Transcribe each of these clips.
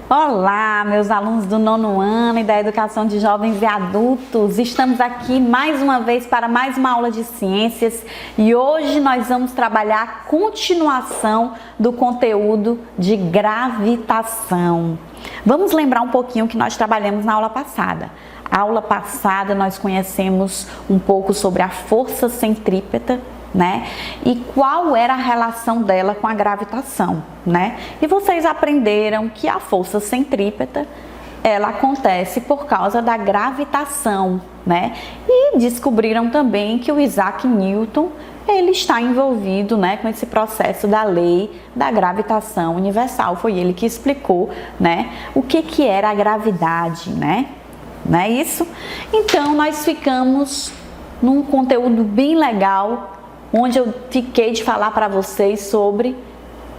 Olá, meus alunos do 9º ano e da Educação de Jovens e Adultos. Estamos aqui mais uma vez para mais uma aula de ciências e hoje nós vamos trabalhar a continuação do conteúdo de gravitação. Vamos lembrar um pouquinho o que nós trabalhamos na aula passada. Na aula passada nós conhecemos um pouco sobre a força centrípeta, né? E qual era a relação dela com a gravitação, né? E vocês aprenderam que a força centrípeta, ela acontece por causa da gravitação, né? E descobriram também que o Isaac Newton, ele está envolvido, né, com esse processo da lei da gravitação universal. Foi ele que explicou, né, o que era a gravidade, né? Não é isso? Então, nós ficamos num conteúdo bem legal, onde eu fiquei de falar para vocês sobre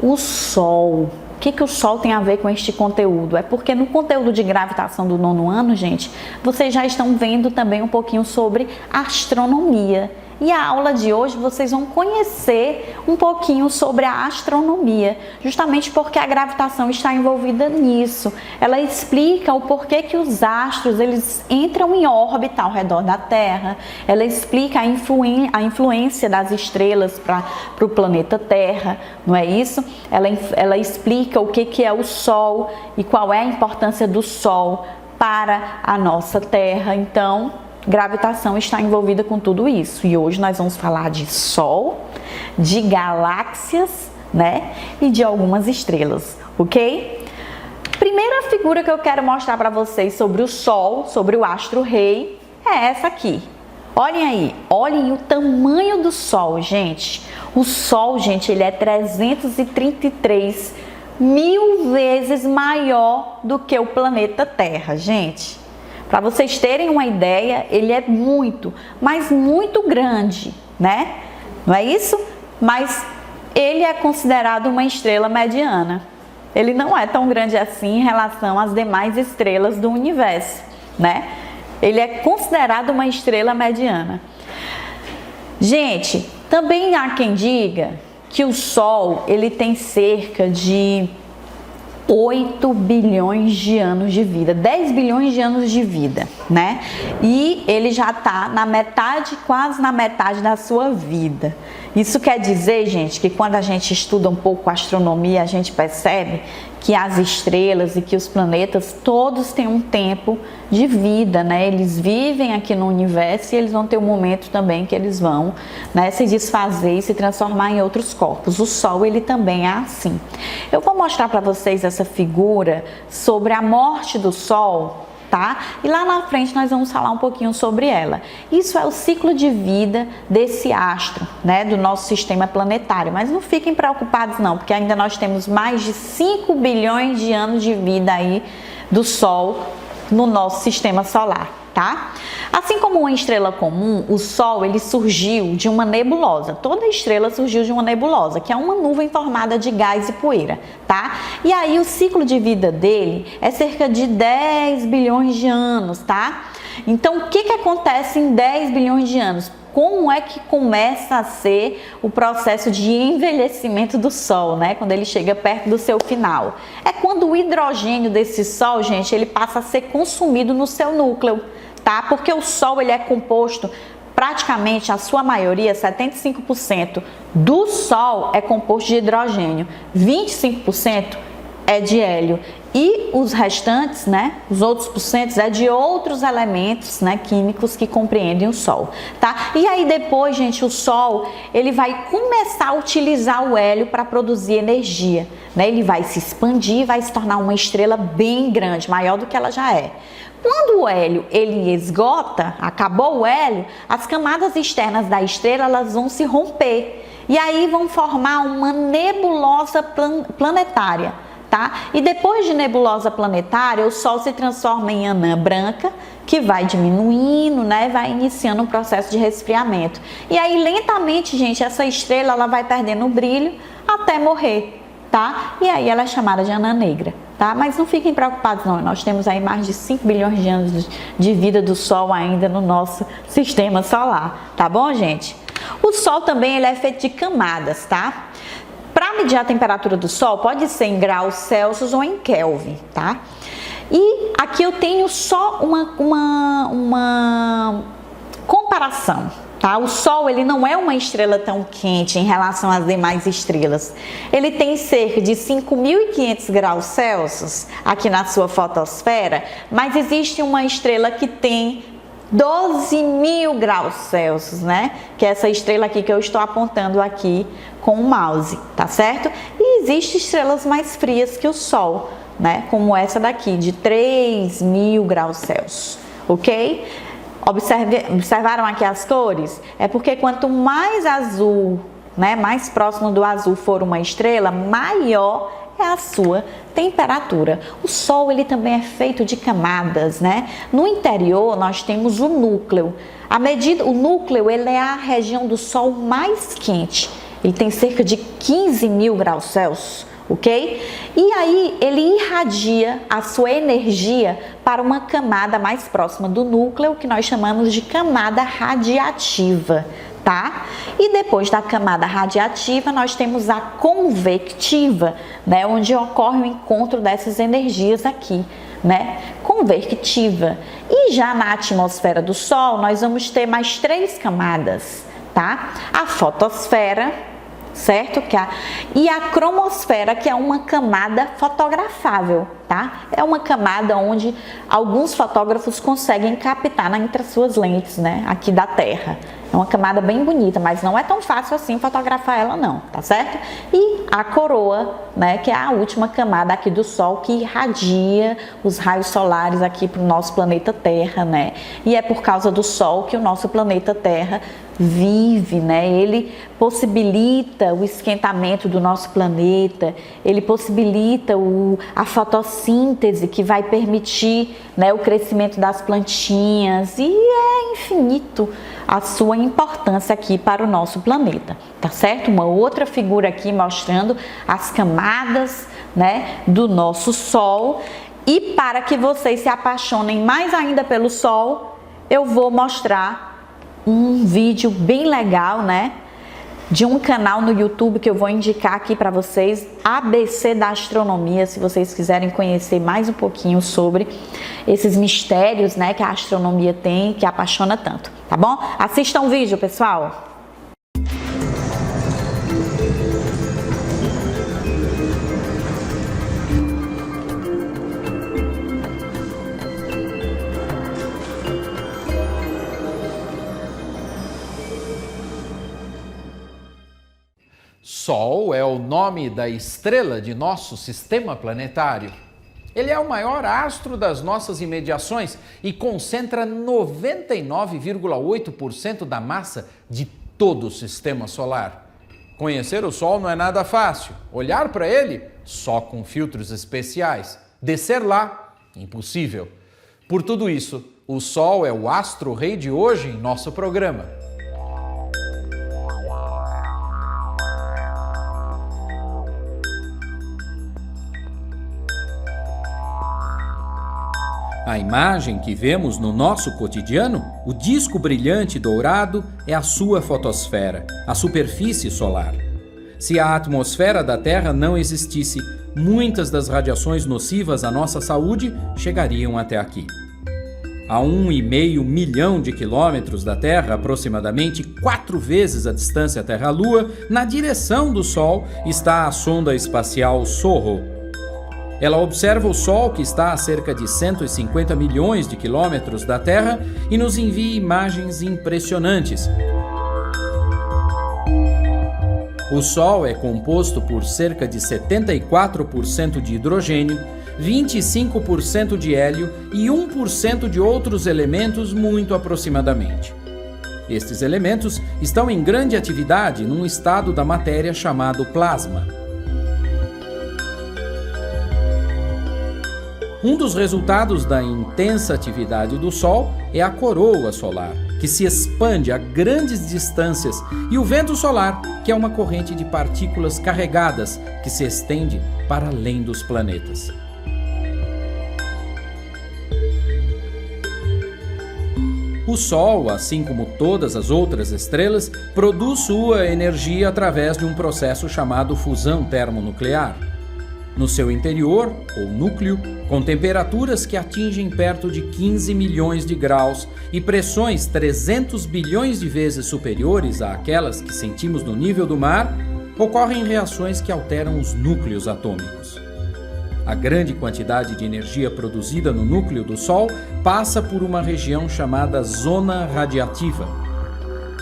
o Sol. O que o Sol tem a ver com este conteúdo? É porque no conteúdo de gravitação do 9º ano, gente, vocês já estão vendo também um pouquinho sobre astronomia. E a aula de hoje vocês vão conhecer um pouquinho sobre a astronomia, justamente porque a gravitação está envolvida nisso. Ela explica o porquê que os astros eles entram em órbita ao redor da Terra, ela explica a influência das estrelas para o planeta Terra, não é isso? Ela explica o que é o Sol e qual é a importância do Sol para a nossa Terra. Então, gravitação está envolvida com tudo isso. E hoje nós vamos falar de Sol, de galáxias, né? E de algumas estrelas, ok? Primeira figura que eu quero mostrar para vocês sobre o Sol, sobre o astro-rei, é essa aqui. Olhem aí, olhem o tamanho do Sol, gente. O Sol, gente, ele é 333 mil vezes maior do que o planeta Terra, gente. Para vocês terem uma ideia, ele é muito, mas muito grande, né? Não é isso? Mas ele é considerado uma estrela mediana. Ele não é tão grande assim em relação às demais estrelas do universo, né? Ele é considerado uma estrela mediana. Gente, também há quem diga que o Sol, ele tem cerca de 8 bilhões de anos de vida, 10 bilhões de anos de vida, né? E ele já está na metade, quase na metade da sua vida. Isso quer dizer, gente, que quando a gente estuda um pouco a astronomia, a gente percebe que as estrelas e que os planetas, todos têm um tempo de vida, né? Eles vivem aqui no universo e eles vão ter um momento também que eles vão, né, se desfazer e se transformar em outros corpos. O Sol, ele também é assim. Eu vou mostrar para vocês essa figura sobre a morte do Sol, tá? E lá na frente nós vamos falar um pouquinho sobre ela. Isso é o ciclo de vida desse astro, né, do nosso sistema planetário. Mas não fiquem preocupados não, porque ainda nós temos mais de 5 bilhões de anos de vida aí do Sol no nosso sistema solar, tá? Assim como uma estrela comum, o Sol ele surgiu de uma nebulosa. Toda estrela surgiu de uma nebulosa, que é uma nuvem formada de gás e poeira, tá? E aí o ciclo de vida dele é cerca de 10 bilhões de anos, tá? Então, o que acontece em 10 bilhões de anos? Como é que começa a ser o processo de envelhecimento do Sol, né? Quando ele chega perto do seu final. É quando o hidrogênio desse Sol, gente, ele passa a ser consumido no seu núcleo, tá? Porque o Sol, ele é composto, praticamente a sua maioria, 75% do Sol é composto de hidrogênio, 25% é de hélio e os restantes, né, os outros porcentos é de outros elementos, né, químicos que compreendem o Sol, tá? E aí depois, gente, o Sol, ele vai começar a utilizar o hélio para produzir energia, né? Ele vai se expandir, vai se tornar uma estrela bem grande, maior do que ela já é. Quando o hélio ele esgota, acabou o hélio, as camadas externas da estrela elas vão se romper e aí vão formar uma nebulosa planetária, tá? E depois de nebulosa planetária, o Sol se transforma em anã branca, que vai diminuindo, né? Vai iniciando um processo de resfriamento. E aí, lentamente, gente, essa estrela ela vai perdendo o brilho até morrer, tá? E aí ela é chamada de anã negra, tá? Mas não fiquem preocupados não, nós temos aí mais de 5 bilhões de anos de vida do Sol ainda no nosso sistema solar, tá bom, gente? O Sol também ele é feito de camadas, tá? Para medir a temperatura do Sol, pode ser em graus Celsius ou em Kelvin, tá? E aqui eu tenho só uma comparação, tá? O Sol ele não é uma estrela tão quente em relação às demais estrelas. Ele tem cerca de 5.500 graus Celsius aqui na sua fotosfera, mas existe uma estrela que tem 12.000 graus Celsius, né? Que é essa estrela aqui que eu estou apontando aqui com o mouse, tá certo? E existem estrelas mais frias que o Sol, né? Como essa daqui, de 3.000 graus Celsius, ok? Observaram aqui as cores? É porque quanto mais azul, né? Mais próximo do azul for uma estrela, maior é a sua temperatura. O Sol ele também é feito de camadas, né? No interior nós temos o núcleo. O núcleo ele é a região do Sol mais quente. Ele tem cerca de 15.000 graus Celsius, ok? E aí ele irradia a sua energia para uma camada mais próxima do núcleo, que nós chamamos de camada radiativa, tá? E depois da camada radiativa, nós temos a convectiva, né? Onde ocorre o encontro dessas energias aqui, né? Convectiva. E já na atmosfera do Sol, nós vamos ter mais 3 camadas, tá? A fotosfera, certo? E a cromosfera, que é uma camada fotografável, tá? É uma camada onde alguns fotógrafos conseguem captar entre as suas lentes, né? Aqui da Terra. É uma camada bem bonita, mas não é tão fácil assim fotografar ela não, tá certo? E a coroa, né? Que é a última camada aqui do Sol que irradia os raios solares aqui para o nosso planeta Terra, né? E é por causa do Sol que o nosso planeta Terra vive, né? Ele possibilita o esquentamento do nosso planeta, ele possibilita a fotossíntese que vai permitir, né, o crescimento das plantinhas e é infinito a sua importância aqui para o nosso planeta, tá certo? Uma outra figura aqui mostrando as camadas, né, do nosso Sol. E para que vocês se apaixonem mais ainda pelo Sol, eu vou mostrar um vídeo bem legal, né? De um canal no YouTube que eu vou indicar aqui para vocês, ABC da Astronomia, se vocês quiserem conhecer mais um pouquinho sobre esses mistérios, né, que a astronomia tem, que apaixona tanto, tá bom? Assistam o vídeo, pessoal! Sol é o nome da estrela de nosso sistema planetário. Ele é o maior astro das nossas imediações e concentra 99,8% da massa de todo o sistema solar. Conhecer o Sol não é nada fácil. Olhar para ele, só com filtros especiais. Descer lá, impossível. Por tudo isso, o Sol é o astro-rei de hoje em nosso programa. A imagem que vemos no nosso cotidiano, o disco brilhante dourado, é a sua fotosfera, a superfície solar. Se a atmosfera da Terra não existisse, muitas das radiações nocivas à nossa saúde chegariam até aqui. A 1,5 milhão de quilômetros da Terra, aproximadamente 4 vezes a distância Terra-Lua, na direção do Sol, está a sonda espacial SOHO. Ela observa o Sol, que está a cerca de 150 milhões de quilômetros da Terra, e nos envia imagens impressionantes. O Sol é composto por cerca de 74% de hidrogênio, 25% de hélio e 1% de outros elementos muito aproximadamente. Estes elementos estão em grande atividade num estado da matéria chamado plasma. Um dos resultados da intensa atividade do Sol é a coroa solar, que se expande a grandes distâncias, e o vento solar, que é uma corrente de partículas carregadas que se estende para além dos planetas. O Sol, assim como todas as outras estrelas, produz sua energia através de um processo chamado fusão termonuclear. No seu interior, ou núcleo, com temperaturas que atingem perto de 15 milhões de graus e pressões 300 bilhões de vezes superiores àquelas que sentimos no nível do mar, ocorrem reações que alteram os núcleos atômicos. A grande quantidade de energia produzida no núcleo do Sol passa por uma região chamada zona radiativa.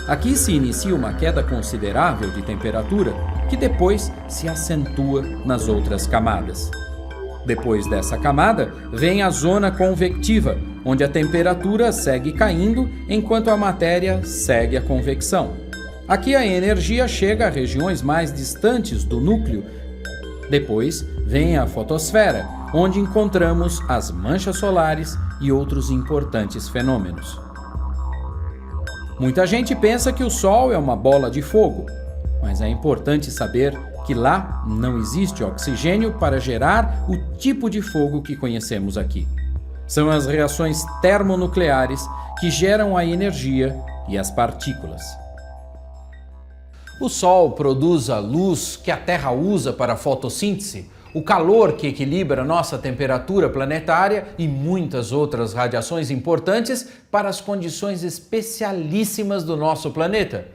Aqui se inicia uma queda considerável de temperatura, que depois se acentua nas outras camadas. Depois dessa camada, vem a zona convectiva, onde a temperatura segue caindo enquanto a matéria segue a convecção. Aqui a energia chega a regiões mais distantes do núcleo. Depois vem a fotosfera, onde encontramos as manchas solares e outros importantes fenômenos. Muita gente pensa que o Sol é uma bola de fogo, mas é importante saber que lá não existe oxigênio para gerar o tipo de fogo que conhecemos aqui. São as reações termonucleares que geram a energia e as partículas. O Sol produz a luz que a Terra usa para a fotossíntese, o calor que equilibra nossa temperatura planetária e muitas outras radiações importantes para as condições especialíssimas do nosso planeta.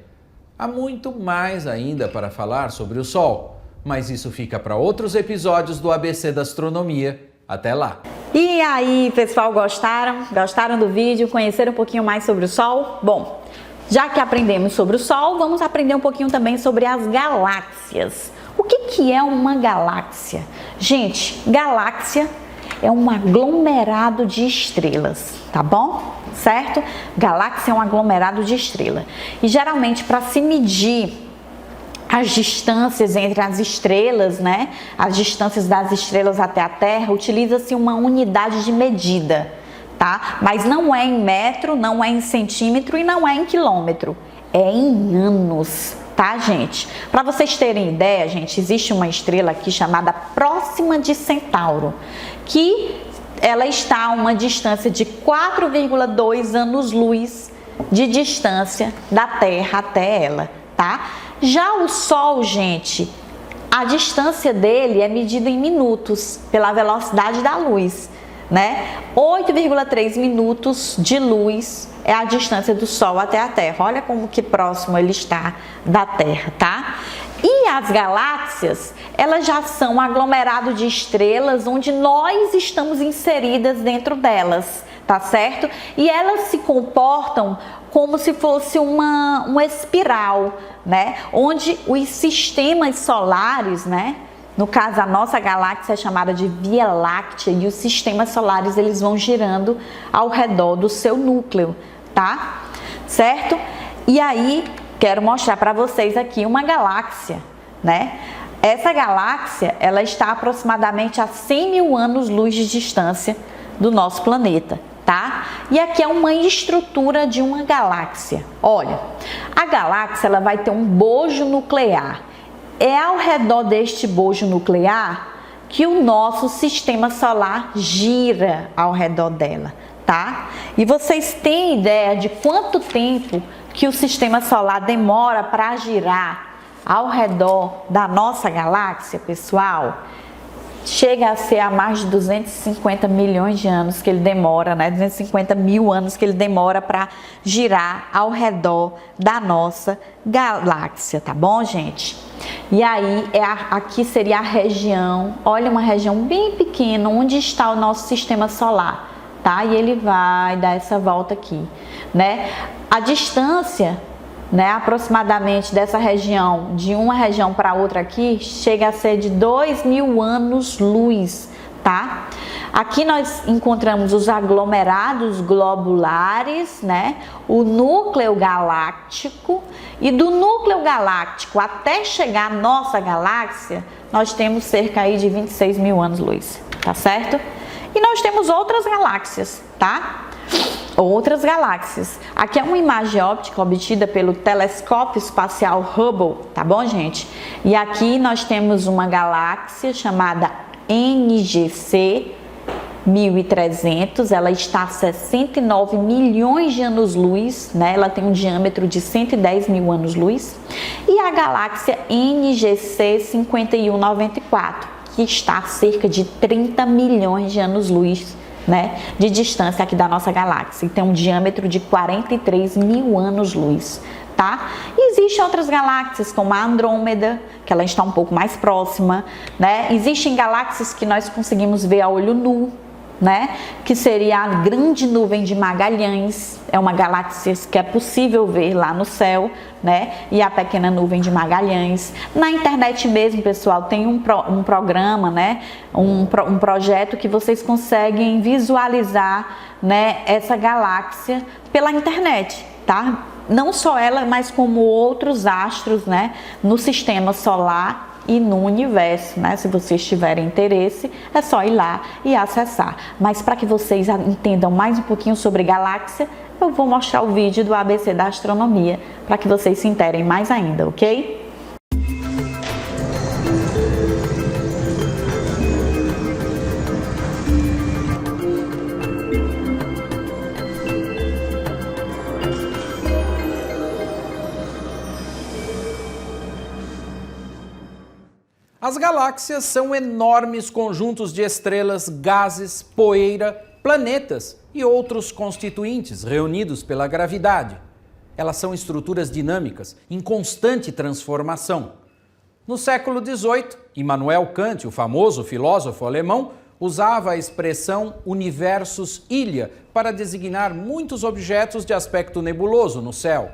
Há muito mais ainda para falar sobre o Sol, mas isso fica para outros episódios do ABC da Astronomia. Até lá! E aí, pessoal, gostaram? Gostaram do vídeo? Conheceram um pouquinho mais sobre o Sol? Bom, já que aprendemos sobre o Sol, vamos aprender um pouquinho também sobre as galáxias. O que é uma galáxia? Gente, galáxia é um aglomerado de estrelas, tá bom? Certo? Galáxia é um aglomerado de estrelas. E geralmente, para se medir as distâncias entre as estrelas, né? As distâncias das estrelas até a Terra, utiliza-se uma unidade de medida. Tá? Mas não é em metro, não é em centímetro e não é em quilômetro, é em anos, tá, gente? Para vocês terem ideia, gente, existe uma estrela aqui chamada Próxima de Centauro, que ela está a uma distância de 4,2 anos-luz de distância da Terra até ela, tá? Já o Sol, gente, a distância dele é medida em minutos, pela velocidade da luz. Né? 8,3 minutos de luz é a distância do Sol até a Terra. Olha como que próximo ele está da Terra, tá? E as galáxias, elas já são um aglomerado de estrelas onde nós estamos inseridas dentro delas, tá certo? E elas se comportam como se fosse uma espiral, né? Onde os sistemas solares, né? No caso, a nossa galáxia é chamada de Via Láctea e os sistemas solares eles vão girando ao redor do seu núcleo, tá? Certo? E aí, quero mostrar para vocês aqui uma galáxia, né? Essa galáxia, ela está aproximadamente a 100 mil anos-luz de distância do nosso planeta, tá? E aqui é uma estrutura de uma galáxia. Olha, a galáxia ela vai ter um bojo nuclear. É ao redor deste bojo nuclear que o nosso sistema solar gira ao redor dela, tá? E vocês têm ideia de quanto tempo que o sistema solar demora para girar ao redor da nossa galáxia, pessoal? Chega a ser a mais de 250 milhões de anos que ele demora, né? 250 mil anos que ele demora para girar ao redor da nossa galáxia, tá bom, gente? E aí, aqui seria a região, olha, uma região bem pequena, onde está o nosso sistema solar, tá? E ele vai dar essa volta aqui, né? A distância, né, aproximadamente dessa região, de uma região para outra aqui, chega a ser de 2.000 anos-luz, tá? Aqui nós encontramos os aglomerados globulares, né? O núcleo galáctico, e do núcleo galáctico até chegar à nossa galáxia, nós temos cerca aí de 26 mil anos-luz, tá certo? E nós temos outras galáxias, tá? Outras galáxias. Aqui é uma imagem óptica obtida pelo telescópio espacial Hubble, tá bom, gente? E aqui nós temos uma galáxia chamada NGC 1300, ela está a 69 milhões de anos-luz, né? Ela tem um diâmetro de 110 mil anos-luz. E a galáxia NGC 5194, que está a cerca de 30 milhões de anos-luz, né, de distância aqui da nossa galáxia, e tem um diâmetro de 43 mil anos-luz, tá? E existem outras galáxias, como a Andrômeda, que ela está um pouco mais próxima, né? Existem galáxias que nós conseguimos ver a olho nu, né? Que seria a grande nuvem de Magalhães, é uma galáxia que é possível ver lá no céu, né? E a pequena nuvem de Magalhães. Na internet mesmo, pessoal, tem um programa, né? Um projeto que vocês conseguem visualizar, né, essa galáxia pela internet, tá? Não só ela, mas como outros astros, né, no sistema solar e no universo, né? Se vocês tiverem interesse, é só ir lá e acessar. Mas para que vocês entendam mais um pouquinho sobre galáxia, eu vou mostrar o vídeo do ABC da Astronomia, para que vocês se interem mais ainda, ok? As galáxias são enormes conjuntos de estrelas, gases, poeira, planetas e outros constituintes reunidos pela gravidade. Elas são estruturas dinâmicas, em constante transformação. No século XVIII, Immanuel Kant, o famoso filósofo alemão, usava a expressão universus ilha para designar muitos objetos de aspecto nebuloso no céu.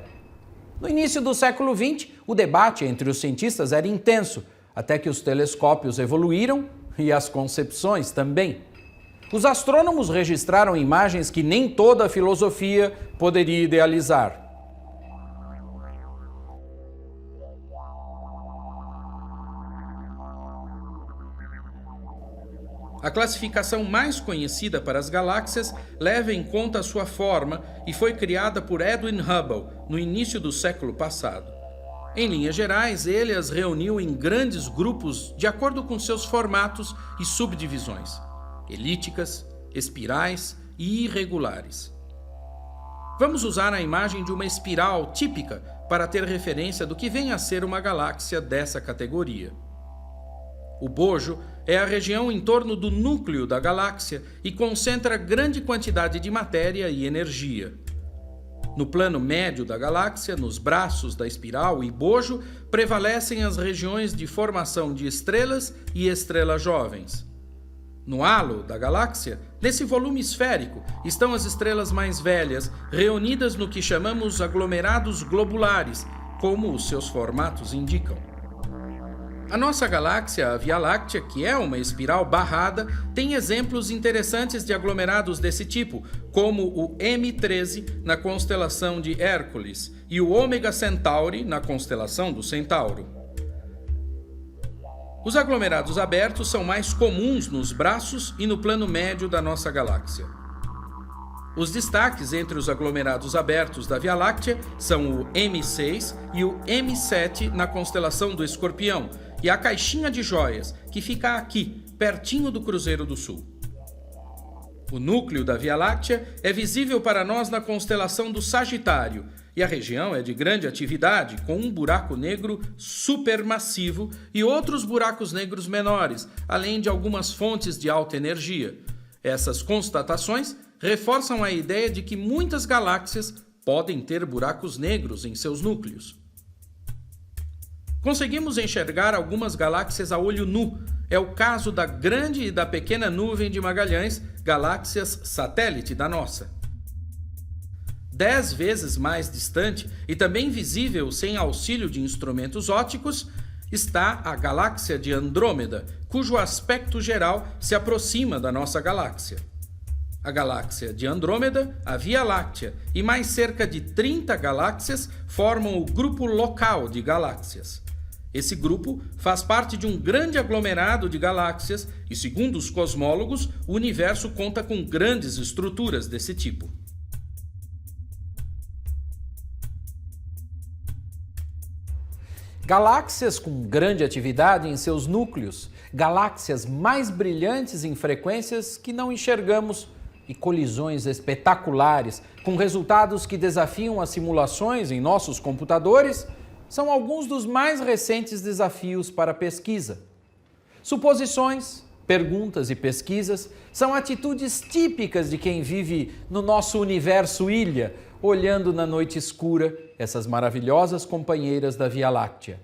No início do século XX, o debate entre os cientistas era intenso, até que os telescópios evoluíram e as concepções também. Os astrônomos registraram imagens que nem toda a filosofia poderia idealizar. A classificação mais conhecida para as galáxias leva em conta a sua forma e foi criada por Edwin Hubble no início do século passado. Em linhas gerais, ele as reuniu em grandes grupos de acordo com seus formatos e subdivisões, elípticas, espirais e irregulares. Vamos usar a imagem de uma espiral típica para ter referência do que vem a ser uma galáxia dessa categoria. O bojo é a região em torno do núcleo da galáxia e concentra grande quantidade de matéria e energia. No plano médio da galáxia, nos braços da espiral e bojo, prevalecem as regiões de formação de estrelas e estrelas jovens. No halo da galáxia, nesse volume esférico, estão as estrelas mais velhas, reunidas no que chamamos aglomerados globulares, como os seus formatos indicam. A nossa galáxia, a Via Láctea, que é uma espiral barrada, tem exemplos interessantes de aglomerados desse tipo, como o M13 na constelação de Hércules e o Ômega Centauri na constelação do Centauro. Os aglomerados abertos são mais comuns nos braços e no plano médio da nossa galáxia. Os destaques entre os aglomerados abertos da Via Láctea são o M6 e o M7 na constelação do Escorpião, e a caixinha de joias, que fica aqui, pertinho do Cruzeiro do Sul. O núcleo da Via Láctea é visível para nós na constelação do Sagitário, e a região é de grande atividade, com um buraco negro supermassivo e outros buracos negros menores, além de algumas fontes de alta energia. Essas constatações reforçam a ideia de que muitas galáxias podem ter buracos negros em seus núcleos. Conseguimos enxergar algumas galáxias a olho nu. É o caso da grande e da pequena nuvem de Magalhães, galáxias satélite da nossa. 10 vezes mais distante e também visível sem auxílio de instrumentos ópticos, está a galáxia de Andrômeda, cujo aspecto geral se aproxima da nossa galáxia. A galáxia de Andrômeda, a Via Láctea e mais cerca de 30 galáxias formam o grupo local de galáxias. Esse grupo faz parte de um grande aglomerado de galáxias e, segundo os cosmólogos, o universo conta com grandes estruturas desse tipo. Galáxias com grande atividade em seus núcleos, galáxias mais brilhantes em frequências que não enxergamos e colisões espetaculares com resultados que desafiam as simulações em nossos computadores são alguns dos mais recentes desafios para a pesquisa. Suposições, perguntas e pesquisas são atitudes típicas de quem vive no nosso universo ilha, olhando na noite escura essas maravilhosas companheiras da Via Láctea.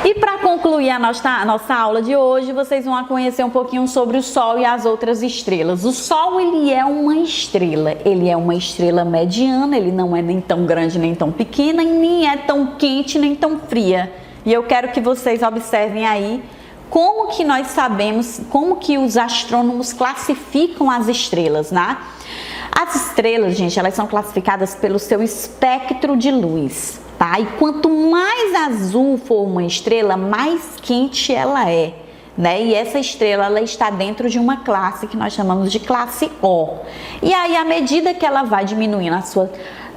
E para concluir a nossa aula de hoje, vocês vão conhecer um pouquinho sobre o Sol e as outras estrelas. O Sol, ele é uma estrela mediana, ele não é nem tão grande nem tão pequena, e nem é tão quente nem tão fria. E eu quero que vocês observem aí como que nós sabemos, como que os astrônomos classificam as estrelas, né? As estrelas, gente, elas são classificadas pelo seu espectro de luz, tá? E quanto mais azul for uma estrela, mais quente ela é, né? E essa estrela, ela está dentro de uma classe que nós chamamos de classe O. E aí, à medida que ela vai diminuindo a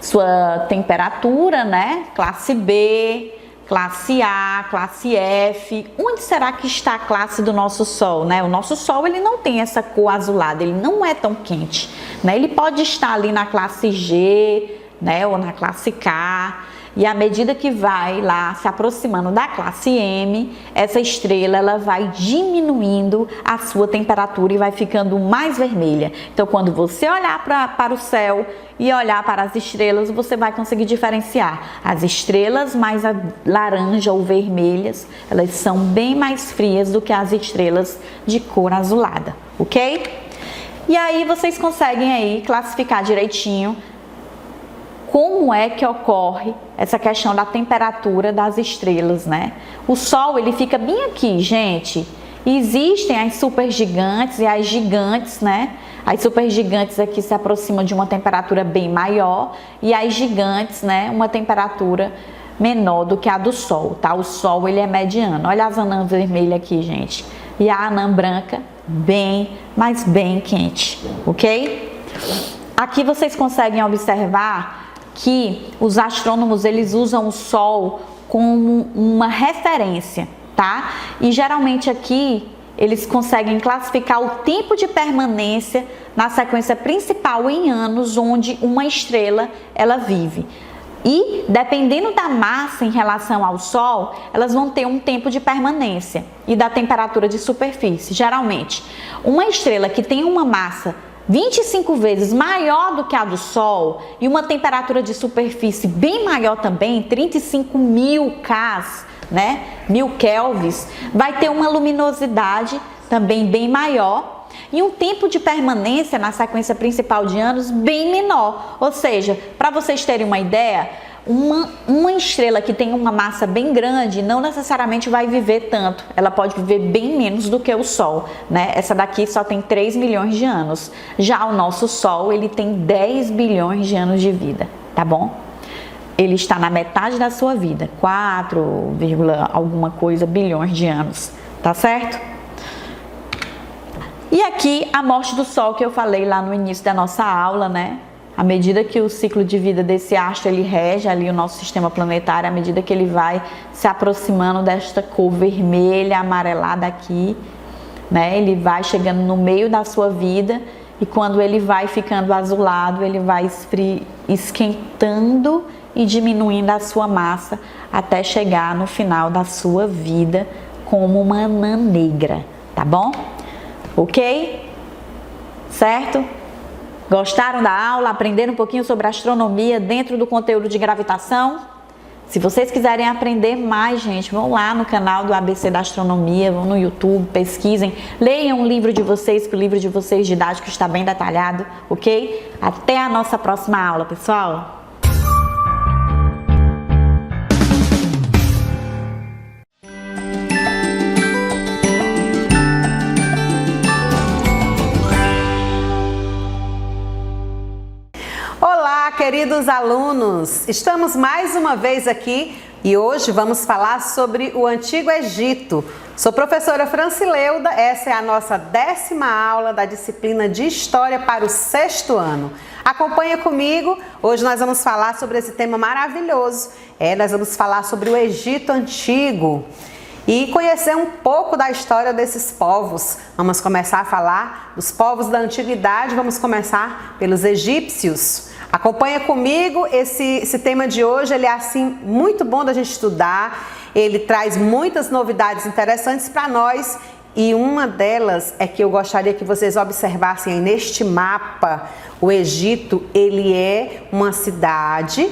sua temperatura, né? Classe B, classe A, classe F. Onde será que está a classe do nosso Sol, né? O nosso Sol, ele não tem essa cor azulada, ele não é tão quente, né? Ele pode estar ali na classe G, né? Ou na classe K. E à medida que vai lá se aproximando da classe M, essa estrela ela vai diminuindo a sua temperatura e vai ficando mais vermelha. Então, quando você olhar para o céu e olhar para as estrelas, você vai conseguir diferenciar. As estrelas mais laranja ou vermelhas, elas são bem mais frias do que as estrelas de cor azulada, ok? E aí vocês conseguem aí classificar direitinho como é que ocorre essa questão da temperatura das estrelas, né? O Sol, ele fica bem aqui, gente. Existem as supergigantes e as gigantes, né? As supergigantes aqui se aproximam de uma temperatura bem maior e as gigantes, né, uma temperatura menor do que a do Sol, tá? O Sol, ele é mediano. Olha as anãs vermelhas aqui, gente. E a anã branca bem, mas bem quente, ok? Aqui vocês conseguem observar que os astrônomos, eles usam o Sol como uma referência, tá? E geralmente aqui eles conseguem classificar o tempo de permanência na sequência principal em anos onde uma estrela ela vive. E dependendo da massa em relação ao Sol, elas vão ter um tempo de permanência e da temperatura de superfície. Geralmente, uma estrela que tem uma massa 25 vezes maior do que a do Sol e uma temperatura de superfície bem maior também, 35.000 K, né? 1000 kelvins, vai ter uma luminosidade também bem maior e um tempo de permanência na sequência principal de anos bem menor. Ou seja, para vocês terem uma ideia, uma estrela que tem uma massa bem grande não necessariamente vai viver tanto, ela pode viver bem menos do que o Sol, né? Essa daqui só tem 3 milhões de anos, já o nosso Sol, ele tem 10 bilhões de anos de vida, tá bom? Ele está na metade da sua vida, 4, alguma coisa bilhões de anos, tá certo? E aqui a morte do Sol que eu falei lá no início da nossa aula, né? À medida que o ciclo de vida desse astro ele rege ali o nosso sistema planetário, à medida que ele vai se aproximando desta cor vermelha, amarelada aqui, né? Ele vai chegando no meio da sua vida e quando ele vai ficando azulado, ele vai esquentando e diminuindo a sua massa até chegar no final da sua vida como uma anã negra, tá bom? Ok? Certo? Gostaram da aula? Aprenderam um pouquinho sobre astronomia dentro do conteúdo de gravitação? Se vocês quiserem aprender mais, gente, vão lá no canal do ABC da Astronomia, vão no YouTube, pesquisem, leiam o livro de vocês, que o livro de vocês didático está bem detalhado, ok? Até a nossa próxima aula, pessoal! Olá, queridos alunos! Estamos mais uma vez aqui e hoje vamos falar sobre o Antigo Egito. Sou professora Francileuda, essa é a nossa 10ª aula da disciplina de História para o 6º ano. Acompanha comigo, hoje nós vamos falar sobre esse tema maravilhoso. Nós vamos falar sobre o Egito Antigo e conhecer um pouco da história desses povos. Vamos começar a falar dos povos da antiguidade, vamos começar pelos egípcios. Acompanha comigo, esse tema de hoje, ele é assim muito bom da gente estudar, ele traz muitas novidades interessantes para nós e uma delas é que eu gostaria que vocês observassem aí neste mapa. O Egito, ele é uma cidade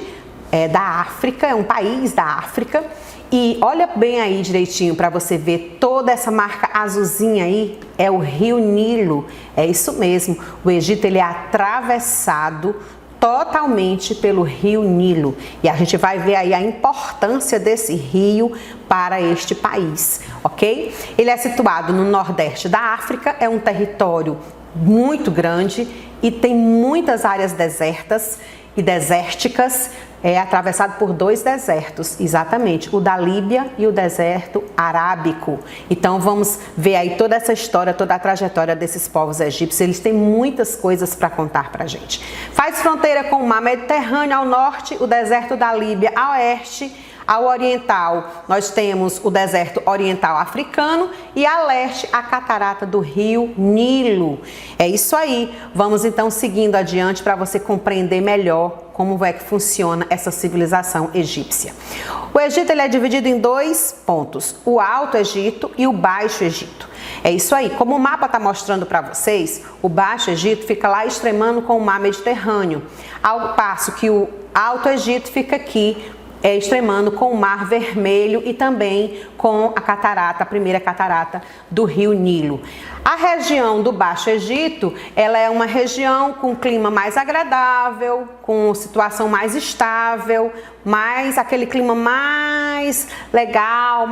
da África, é um país da África. E olha bem aí direitinho para você ver toda essa marca azulzinha aí, é o Rio Nilo. É isso mesmo, o Egito ele é atravessado totalmente pelo Rio Nilo. E a gente vai ver aí a importância desse rio para este país, ok? Ele é situado no nordeste da África, é um território muito grande e tem muitas áreas desertas e desérticas. É atravessado por 2 desertos, exatamente, o da Líbia e o deserto arábico. Então vamos ver aí toda essa história, toda a trajetória desses povos egípcios. Eles têm muitas coisas para contar para a gente. Faz fronteira com o mar Mediterrâneo ao norte, o deserto da Líbia ao oeste. Ao oriental, nós temos o deserto oriental africano e a leste, a catarata do rio Nilo. É isso aí. Vamos então seguindo adiante para você compreender melhor como é que funciona essa civilização egípcia. O Egito ele é dividido em 2 pontos, o Alto Egito e o Baixo Egito. É isso aí. Como o mapa está mostrando para vocês, o Baixo Egito fica lá extremando com o mar Mediterrâneo, ao passo que o Alto Egito fica aqui extremando com o Mar Vermelho e também com a catarata, a primeira catarata do rio Nilo. A região do Baixo Egito, ela é uma região com clima mais agradável, com situação mais estável, mais aquele clima mais legal,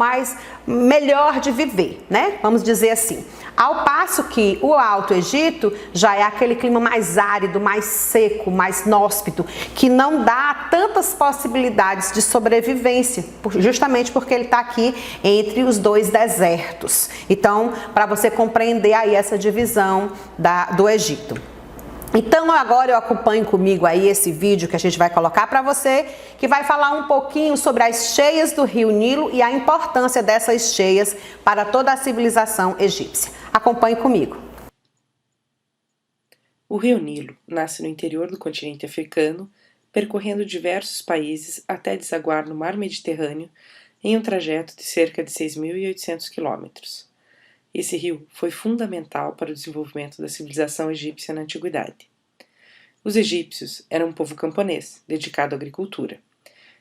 melhor de viver, né? Vamos dizer assim. Ao passo que o Alto Egito já é aquele clima mais árido, mais seco, mais inóspito, que não dá tantas possibilidades de sobrevivência, justamente porque ele está aqui entre os 2 desertos. Então, para você compreender aí essa divisão do Egito. Então agora eu acompanho comigo aí esse vídeo que a gente vai colocar para você, que vai falar um pouquinho sobre as cheias do rio Nilo e a importância dessas cheias para toda a civilização egípcia. Acompanhe comigo. O rio Nilo nasce no interior do continente africano, percorrendo diversos países até desaguar no mar Mediterrâneo em um trajeto de cerca de 6.800 quilômetros. Esse rio foi fundamental para o desenvolvimento da civilização egípcia na antiguidade. Os egípcios eram um povo camponês, dedicado à agricultura.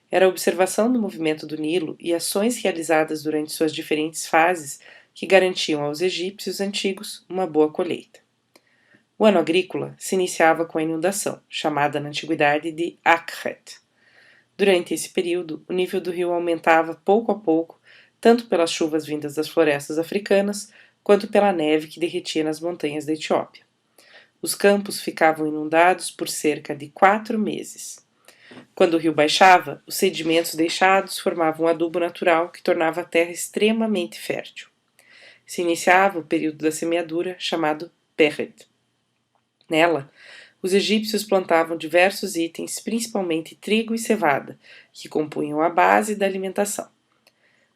Era a observação do movimento do Nilo e ações realizadas durante suas diferentes fases que garantiam aos egípcios antigos uma boa colheita. O ano agrícola se iniciava com a inundação, chamada na antiguidade de Akhet. Durante esse período, o nível do rio aumentava pouco a pouco, tanto pelas chuvas vindas das florestas africanas, quanto pela neve que derretia nas montanhas da Etiópia. Os campos ficavam inundados por cerca de 4 meses. Quando o rio baixava, os sedimentos deixados formavam um adubo natural que tornava a terra extremamente fértil. Se iniciava o período da semeadura, chamado Perret. Nela, os egípcios plantavam diversos itens, principalmente trigo e cevada, que compunham a base da alimentação.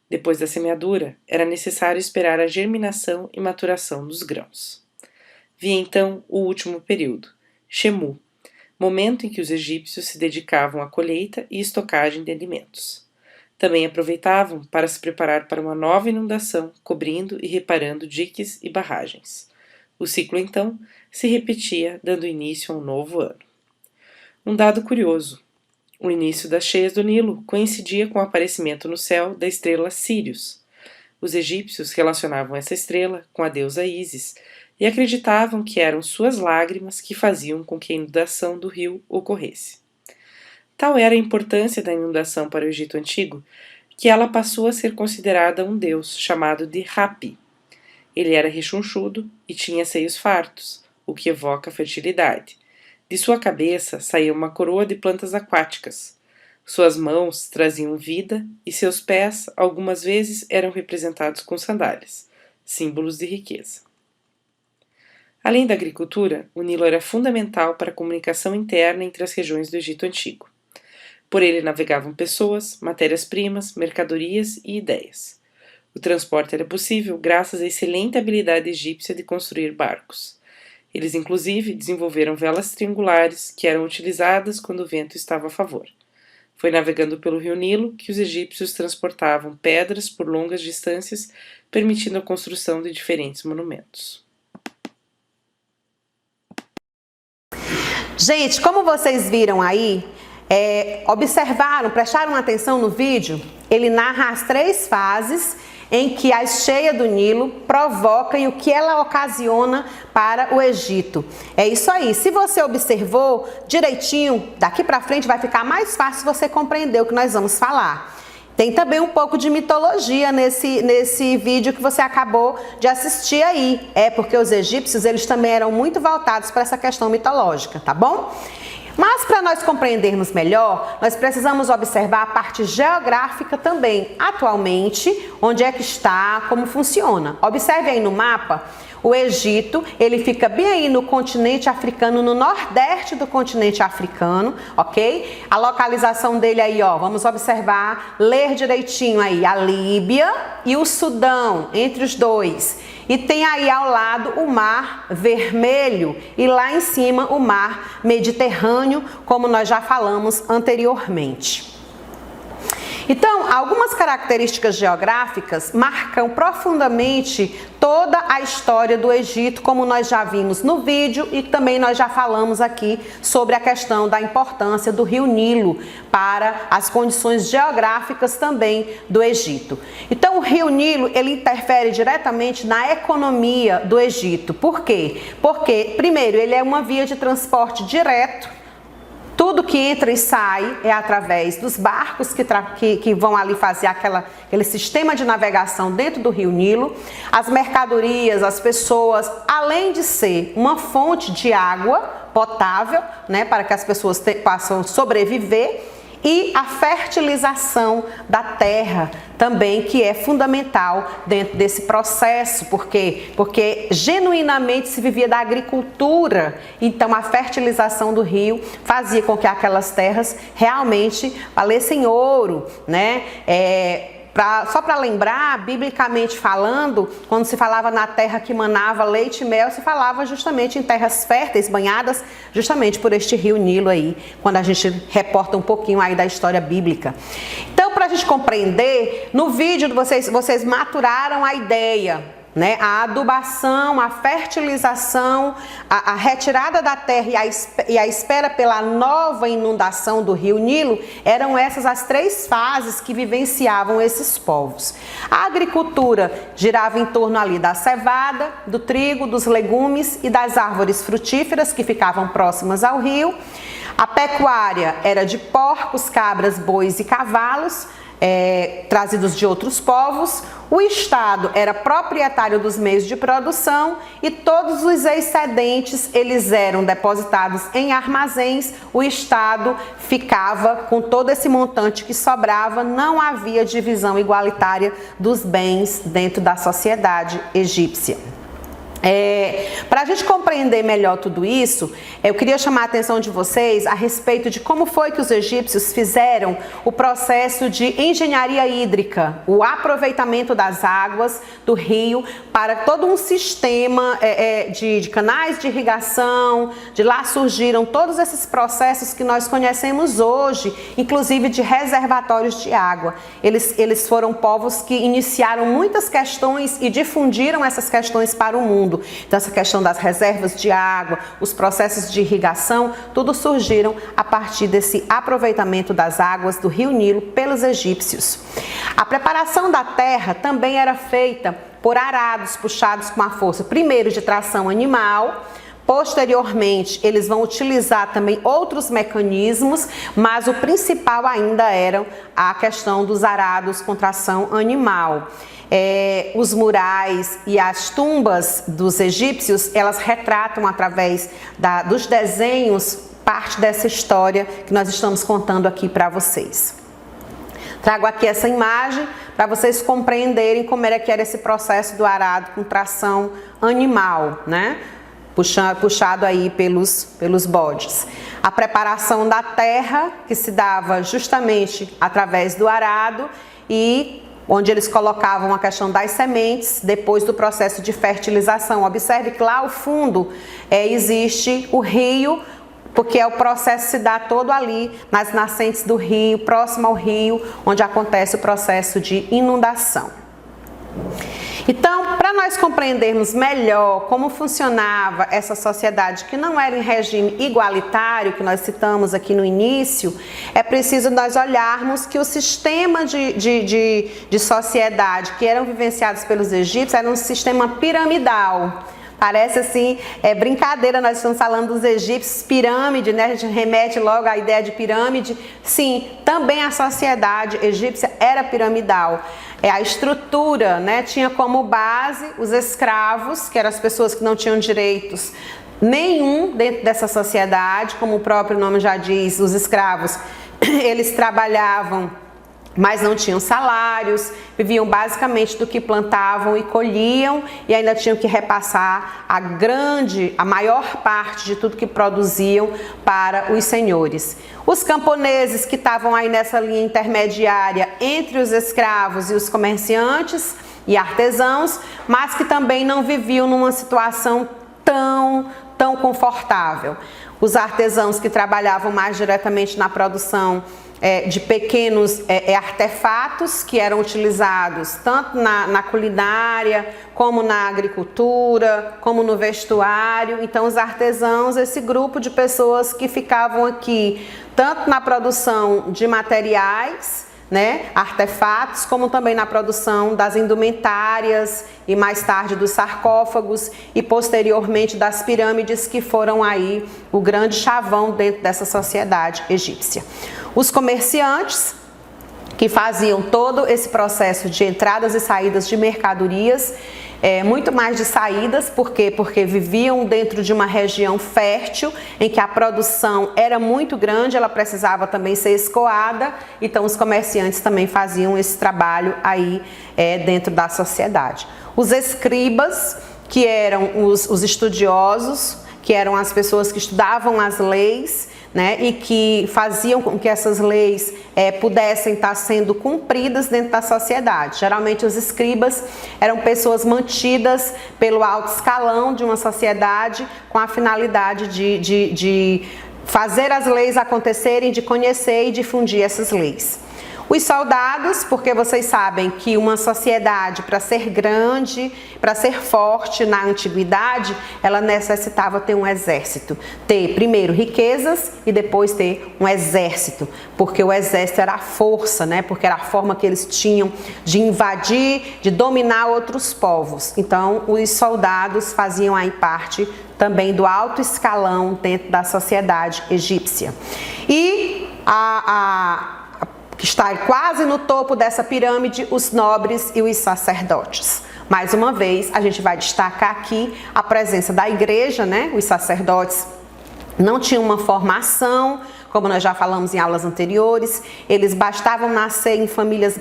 Depois da semeadura, era necessário esperar a germinação e maturação dos grãos. Vinha então o último período, Shemu, momento em que os egípcios se dedicavam à colheita e estocagem de alimentos. Também aproveitavam para se preparar para uma nova inundação, cobrindo e reparando diques e barragens. O ciclo, então, se repetia, dando início a um novo ano. Um dado curioso: o início das cheias do Nilo coincidia com o aparecimento no céu da estrela Sírius. Os egípcios relacionavam essa estrela com a deusa Ísis e acreditavam que eram suas lágrimas que faziam com que a inundação do rio ocorresse. Tal era a importância da inundação para o Egito Antigo que ela passou a ser considerada um deus chamado de Hapi. Ele era rechonchudo e tinha seios fartos, o que evoca a fertilidade. De sua cabeça saía uma coroa de plantas aquáticas. Suas mãos traziam vida e seus pés, algumas vezes, eram representados com sandálias, símbolos de riqueza. Além da agricultura, o Nilo era fundamental para a comunicação interna entre as regiões do Egito Antigo. Por ele navegavam pessoas, matérias-primas, mercadorias e ideias. O transporte era possível graças à excelente habilidade egípcia de construir barcos. Eles, inclusive, desenvolveram velas triangulares que eram utilizadas quando o vento estava a favor. Foi navegando pelo rio Nilo que os egípcios transportavam pedras por longas distâncias, permitindo a construção de diferentes monumentos. Gente, como vocês viram aí, observaram, prestaram atenção no vídeo? Ele narra as 3 fases em que a cheia do Nilo provoca e o que ela ocasiona para o Egito. É isso aí. Se você observou direitinho, daqui para frente vai ficar mais fácil você compreender o que nós vamos falar. Tem também um pouco de mitologia nesse vídeo que você acabou de assistir aí. Porque os egípcios, eles também eram muito voltados para essa questão mitológica, tá bom? Mas para nós compreendermos melhor, nós precisamos observar a parte geográfica também. Atualmente, onde é que está, como funciona. Observe aí no mapa, o Egito, ele fica bem aí no continente africano, no nordeste do continente africano, ok? A localização dele aí, ó, vamos observar, ler direitinho aí, a Líbia e o Sudão, entre os dois. E tem aí ao lado o Mar Vermelho e lá em cima o Mar Mediterrâneo, como nós já falamos anteriormente. Então, algumas características geográficas marcam profundamente toda a história do Egito, como nós já vimos no vídeo e também nós já falamos aqui sobre a questão da importância do rio Nilo para as condições geográficas também do Egito. Então, o rio Nilo, ele interfere diretamente na economia do Egito. Por quê? Porque, primeiro, ele é uma via de transporte direto. Tudo que entra e sai é através dos barcos que vão ali fazer aquele sistema de navegação dentro do rio Nilo. As mercadorias, as pessoas, além de ser uma fonte de água potável, né, para que as pessoas possam sobreviver, e a fertilização da terra também, que é fundamental dentro desse processo, porque genuinamente se vivia da agricultura, então a fertilização do rio fazia com que aquelas terras realmente valessem ouro, né? Só para lembrar, biblicamente falando, quando se falava na terra que manava leite e mel, se falava justamente em terras férteis, banhadas justamente por este rio Nilo aí, quando a gente reporta um pouquinho aí da história bíblica. Então, para a gente compreender, no vídeo vocês maturaram a ideia, né? A adubação, a fertilização, a retirada da terra e a espera pela nova inundação do rio Nilo, eram essas as 3 fases que vivenciavam esses povos. A agricultura girava em torno ali da cevada, do trigo, dos legumes e das árvores frutíferas que ficavam próximas ao rio. A pecuária era de porcos, cabras, bois e cavalos, trazidos de outros povos. O Estado era proprietário dos meios de produção e todos os excedentes eles eram depositados em armazéns. O Estado ficava com todo esse montante que sobrava, não havia divisão igualitária dos bens dentro da sociedade egípcia. Para a gente compreender melhor tudo isso, eu queria chamar a atenção de vocês a respeito de como foi que os egípcios fizeram o processo de engenharia hídrica, o aproveitamento das águas do rio para todo um sistema de canais de irrigação. De lá surgiram todos esses processos que nós conhecemos hoje, inclusive de reservatórios de água. Eles foram povos que iniciaram muitas questões e difundiram essas questões para o mundo. Então, essa questão das reservas de água, os processos de irrigação, tudo surgiram a partir desse aproveitamento das águas do rio Nilo pelos egípcios. A preparação da terra também era feita por arados puxados com a força, primeiro de tração animal. Posteriormente, eles vão utilizar também outros mecanismos, mas o principal ainda era a questão dos arados com tração animal. Os murais e as tumbas dos egípcios, elas retratam através dos desenhos parte dessa história que nós estamos contando aqui para vocês. Trago aqui essa imagem para vocês compreenderem como era que era esse processo do arado com tração animal, né? Puxado aí pelos bodes. A preparação da terra, que se dava justamente através do arado, e onde eles colocavam a questão das sementes depois do processo de fertilização. Observe que lá ao fundo existe o rio, porque o processo se dá todo ali nas nascentes do rio, próximo ao rio, onde acontece o processo de inundação. Então, para nós compreendermos melhor como funcionava essa sociedade que não era em regime igualitário, que nós citamos aqui no início, é preciso nós olharmos que o sistema de sociedade que eram vivenciados pelos egípcios era um sistema piramidal. Parece assim, brincadeira, nós estamos falando dos egípcios, pirâmide, né? A gente remete logo à ideia de pirâmide. Sim, também a sociedade egípcia era piramidal. A estrutura, né, tinha como base os escravos, que eram as pessoas que não tinham direitos nenhum dentro dessa sociedade, como o próprio nome já diz, os escravos, eles trabalhavam, mas não tinham salários, viviam basicamente do que plantavam e colhiam e ainda tinham que repassar a maior parte de tudo que produziam para os senhores. Os camponeses que estavam aí nessa linha intermediária entre os escravos e os comerciantes e artesãos, mas que também não viviam numa situação tão confortável. Os artesãos que trabalhavam mais diretamente na produção de pequenos artefatos que eram utilizados tanto na culinária, como na agricultura, como no vestuário. Então, os artesãos, esse grupo de pessoas que ficavam aqui tanto na produção de materiais, né, artefatos, como também na produção das indumentárias e mais tarde dos sarcófagos e posteriormente das pirâmides, que foram aí o grande chavão dentro dessa sociedade egípcia. Os comerciantes, que faziam todo esse processo de entradas e saídas de mercadorias, muito mais de saídas, por quê? Porque viviam dentro de uma região fértil, em que a produção era muito grande, ela precisava também ser escoada, então os comerciantes também faziam esse trabalho aí dentro da sociedade. Os escribas, que eram os estudiosos, que eram as pessoas que estudavam as leis, né, e que faziam com que essas leis pudessem estar sendo cumpridas dentro da sociedade. Geralmente os escribas eram pessoas mantidas pelo alto escalão de uma sociedade com a finalidade de fazer as leis acontecerem, de conhecer e difundir essas leis. Os soldados, porque vocês sabem que uma sociedade, para ser grande, para ser forte na antiguidade, ela necessitava ter um exército. Ter primeiro riquezas e depois ter um exército. Porque o exército era a força, né? Porque era a forma que eles tinham de invadir, de dominar outros povos. Então, os soldados faziam aí parte também do alto escalão dentro da sociedade egípcia. E que está quase no topo dessa pirâmide, os nobres e os sacerdotes. Mais uma vez, a gente vai destacar aqui a presença da igreja, né? Os sacerdotes não tinham uma formação, como nós já falamos em aulas anteriores, eles bastavam nascer em famílias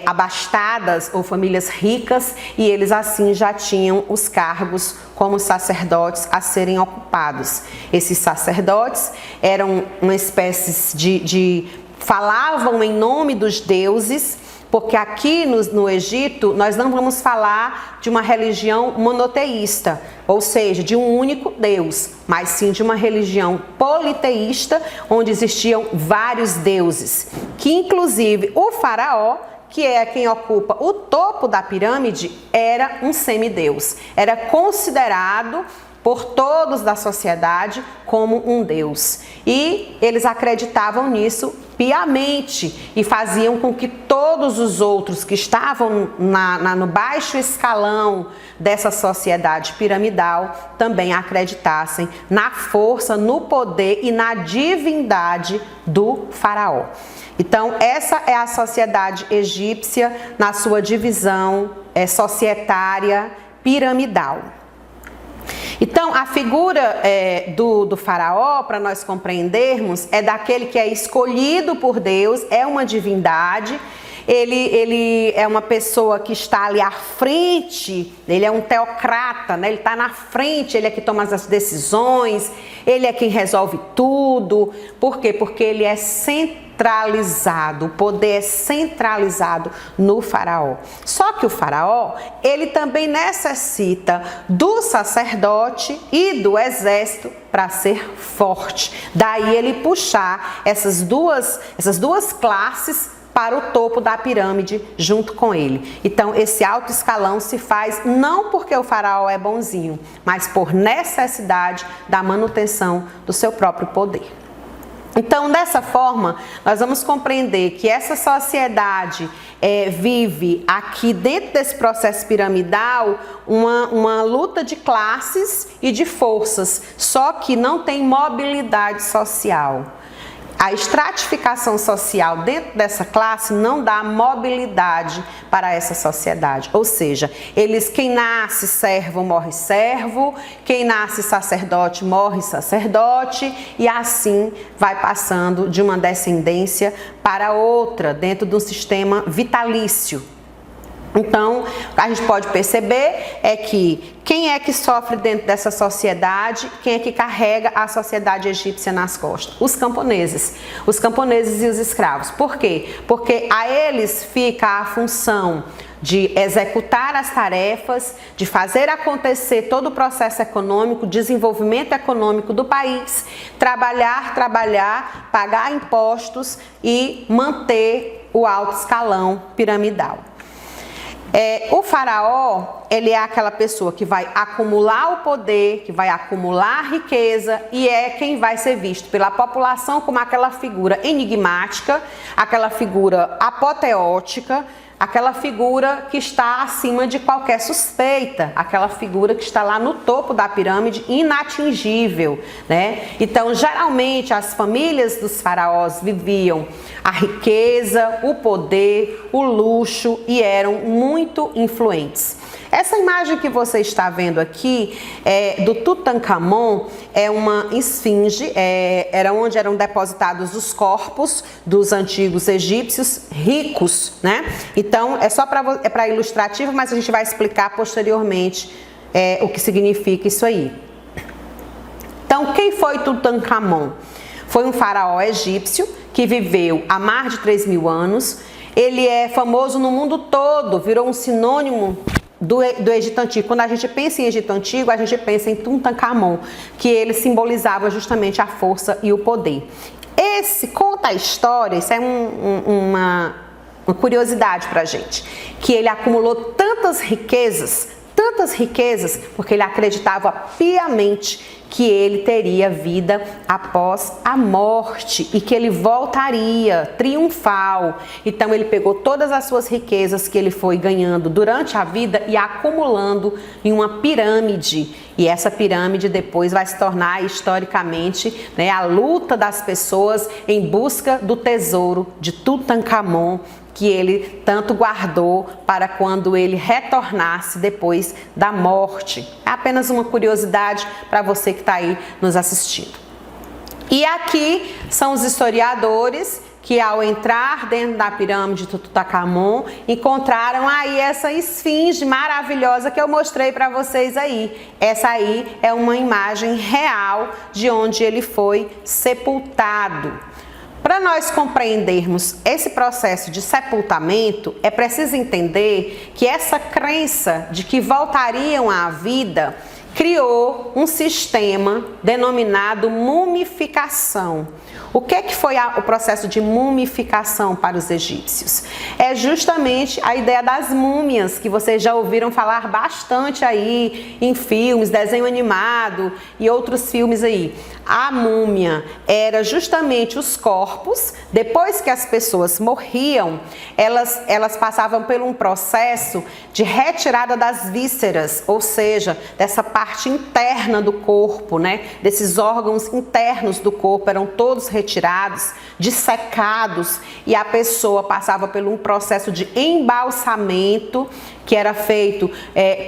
abastadas ou famílias ricas, e eles assim já tinham os cargos como sacerdotes a serem ocupados. Esses sacerdotes eram uma espécie falavam em nome dos deuses, porque aqui no Egito nós não vamos falar de uma religião monoteísta, ou seja, de um único Deus, mas sim de uma religião politeísta, onde existiam vários deuses, que inclusive o faraó, que é quem ocupa o topo da pirâmide, era um semideus, era considerado por todos da sociedade como um deus. E eles acreditavam nisso piamente e faziam com que todos os outros que estavam no baixo escalão dessa sociedade piramidal também acreditassem na força, no poder e na divindade do faraó. Então, essa é a sociedade egípcia na sua divisão societária piramidal. Então, a figura do faraó, para nós compreendermos, é daquele que é escolhido por Deus, é uma divindade. Ele é uma pessoa que está ali à frente, ele é um teocrata, né? Ele está na frente, ele é que toma as decisões, ele é quem resolve tudo. Por quê? Porque ele é centralizado, o poder é centralizado no faraó. Só que o faraó, ele também necessita do sacerdote e do exército para ser forte. Daí ele puxar essas duas classes para o topo da pirâmide junto com ele. Então, esse alto escalão se faz não porque o faraó é bonzinho, mas por necessidade da manutenção do seu próprio poder. Então, dessa forma, nós vamos compreender que essa sociedade vive aqui dentro desse processo piramidal uma luta de classes e de forças, só que não tem mobilidade social. A estratificação social dentro dessa classe não dá mobilidade para essa sociedade. Ou seja, quem nasce servo morre servo, quem nasce sacerdote morre sacerdote, e assim vai passando de uma descendência para outra dentro de um sistema vitalício. Então, a gente pode perceber que quem é que sofre dentro dessa sociedade, quem é que carrega a sociedade egípcia nas costas? Os camponeses e os escravos. Por quê? Porque a eles fica a função de executar as tarefas, de fazer acontecer todo o processo econômico, desenvolvimento econômico do país, trabalhar, pagar impostos e manter o alto escalão piramidal. O faraó, ele é aquela pessoa que vai acumular o poder, que vai acumular a riqueza, e é quem vai ser visto pela população como aquela figura enigmática, aquela figura apoteótica, aquela figura que está acima de qualquer suspeita, aquela figura que está lá no topo da pirâmide, inatingível, né? Então, geralmente, as famílias dos faraós viviam a riqueza, o poder, o luxo e eram muito influentes. Essa imagem que você está vendo aqui do Tutankhamon é uma esfinge, era onde eram depositados os corpos dos antigos egípcios ricos, né? Então, é só para ilustrativo, mas a gente vai explicar posteriormente o que significa isso aí. Então, quem foi Tutankhamon? Foi um faraó egípcio que viveu há mais de 3.000 anos. Ele é famoso no mundo todo, virou um sinônimo do Egito Antigo. Quando a gente pensa em Egito Antigo, a gente pensa em Tutankhamon, que ele simbolizava justamente a força e o poder. Esse conta a história, isso é uma curiosidade para a gente, que ele acumulou tantas riquezas, porque ele acreditava piamente que ele teria vida após a morte e que ele voltaria triunfal. Então ele pegou todas as suas riquezas que ele foi ganhando durante a vida e acumulando em uma pirâmide. E essa pirâmide depois vai se tornar historicamente, né, a luta das pessoas em busca do tesouro de Tutankhamon, que ele tanto guardou para quando ele retornasse depois da morte. É apenas uma curiosidade para você que está aí nos assistindo. E aqui são os historiadores que, ao entrar dentro da pirâmide de Tutankhamon, encontraram aí essa esfinge maravilhosa que eu mostrei para vocês aí. Essa aí é uma imagem real de onde ele foi sepultado. Para nós compreendermos esse processo de sepultamento, é preciso entender que essa crença de que voltariam à vida criou um sistema denominado mumificação. O que foi o processo de mumificação para os egípcios? É justamente a ideia das múmias, que vocês já ouviram falar bastante aí em filmes, desenho animado e outros filmes aí. A múmia era justamente os corpos, depois que as pessoas morriam, elas passavam por um processo de retirada das vísceras, ou seja, dessa parte parte interna do corpo, né? Desses órgãos internos do corpo eram todos retirados, dissecados, e a pessoa passava por um processo de embalsamento que era feito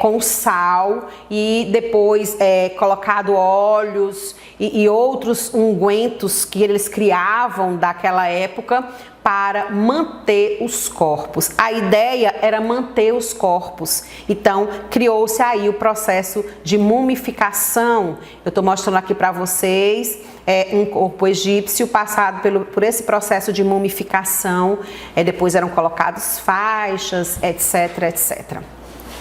com sal e depois colocado óleos e outros ungüentos que eles criavam daquela época para manter os corpos. A ideia era manter os corpos. Então, criou-se aí o processo de mumificação. Eu estou mostrando aqui para vocês um corpo egípcio passado por esse processo de mumificação. Depois eram colocados faixas, etc, etc.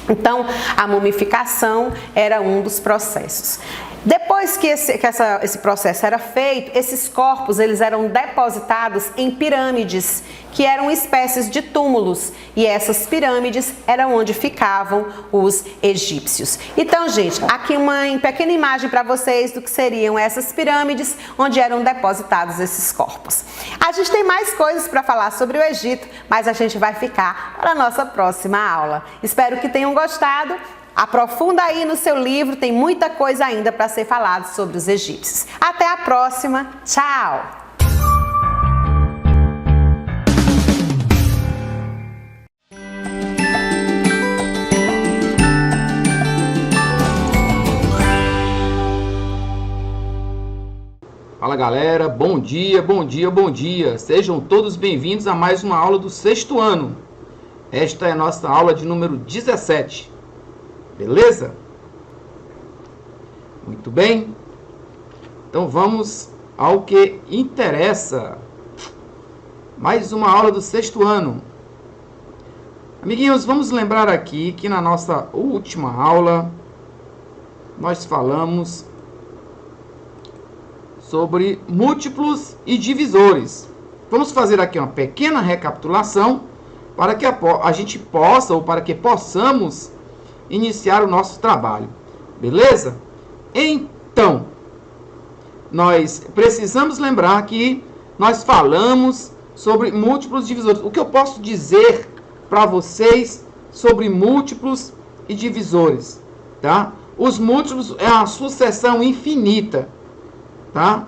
Então, a mumificação era um dos processos. Depois que esse processo era feito, esses corpos eles eram depositados em pirâmides, que eram espécies de túmulos, e essas pirâmides eram onde ficavam os egípcios. Então, gente, aqui uma pequena imagem para vocês do que seriam essas pirâmides, onde eram depositados esses corpos. A gente tem mais coisas para falar sobre o Egito, mas a gente vai ficar para a nossa próxima aula. Espero que tenham gostado. Aprofunda aí no seu livro, tem muita coisa ainda para ser falado sobre os egípcios. Até a próxima, tchau! Fala galera, bom dia, bom dia, bom dia. Sejam todos bem-vindos a mais uma aula do sexto ano. Esta é a nossa aula de número 17. Beleza? Muito bem. Então vamos ao que interessa. Mais uma aula do sexto ano. Amiguinhos, vamos lembrar aqui que na nossa última aula nós falamos sobre múltiplos e divisores. Vamos fazer aqui uma pequena recapitulação para que a gente possa, ou para que possamos iniciar o nosso trabalho. Beleza? Então, nós precisamos lembrar que nós falamos sobre múltiplos divisores. O que eu posso dizer para vocês sobre múltiplos e divisores, tá? Os múltiplos é uma sucessão infinita, tá?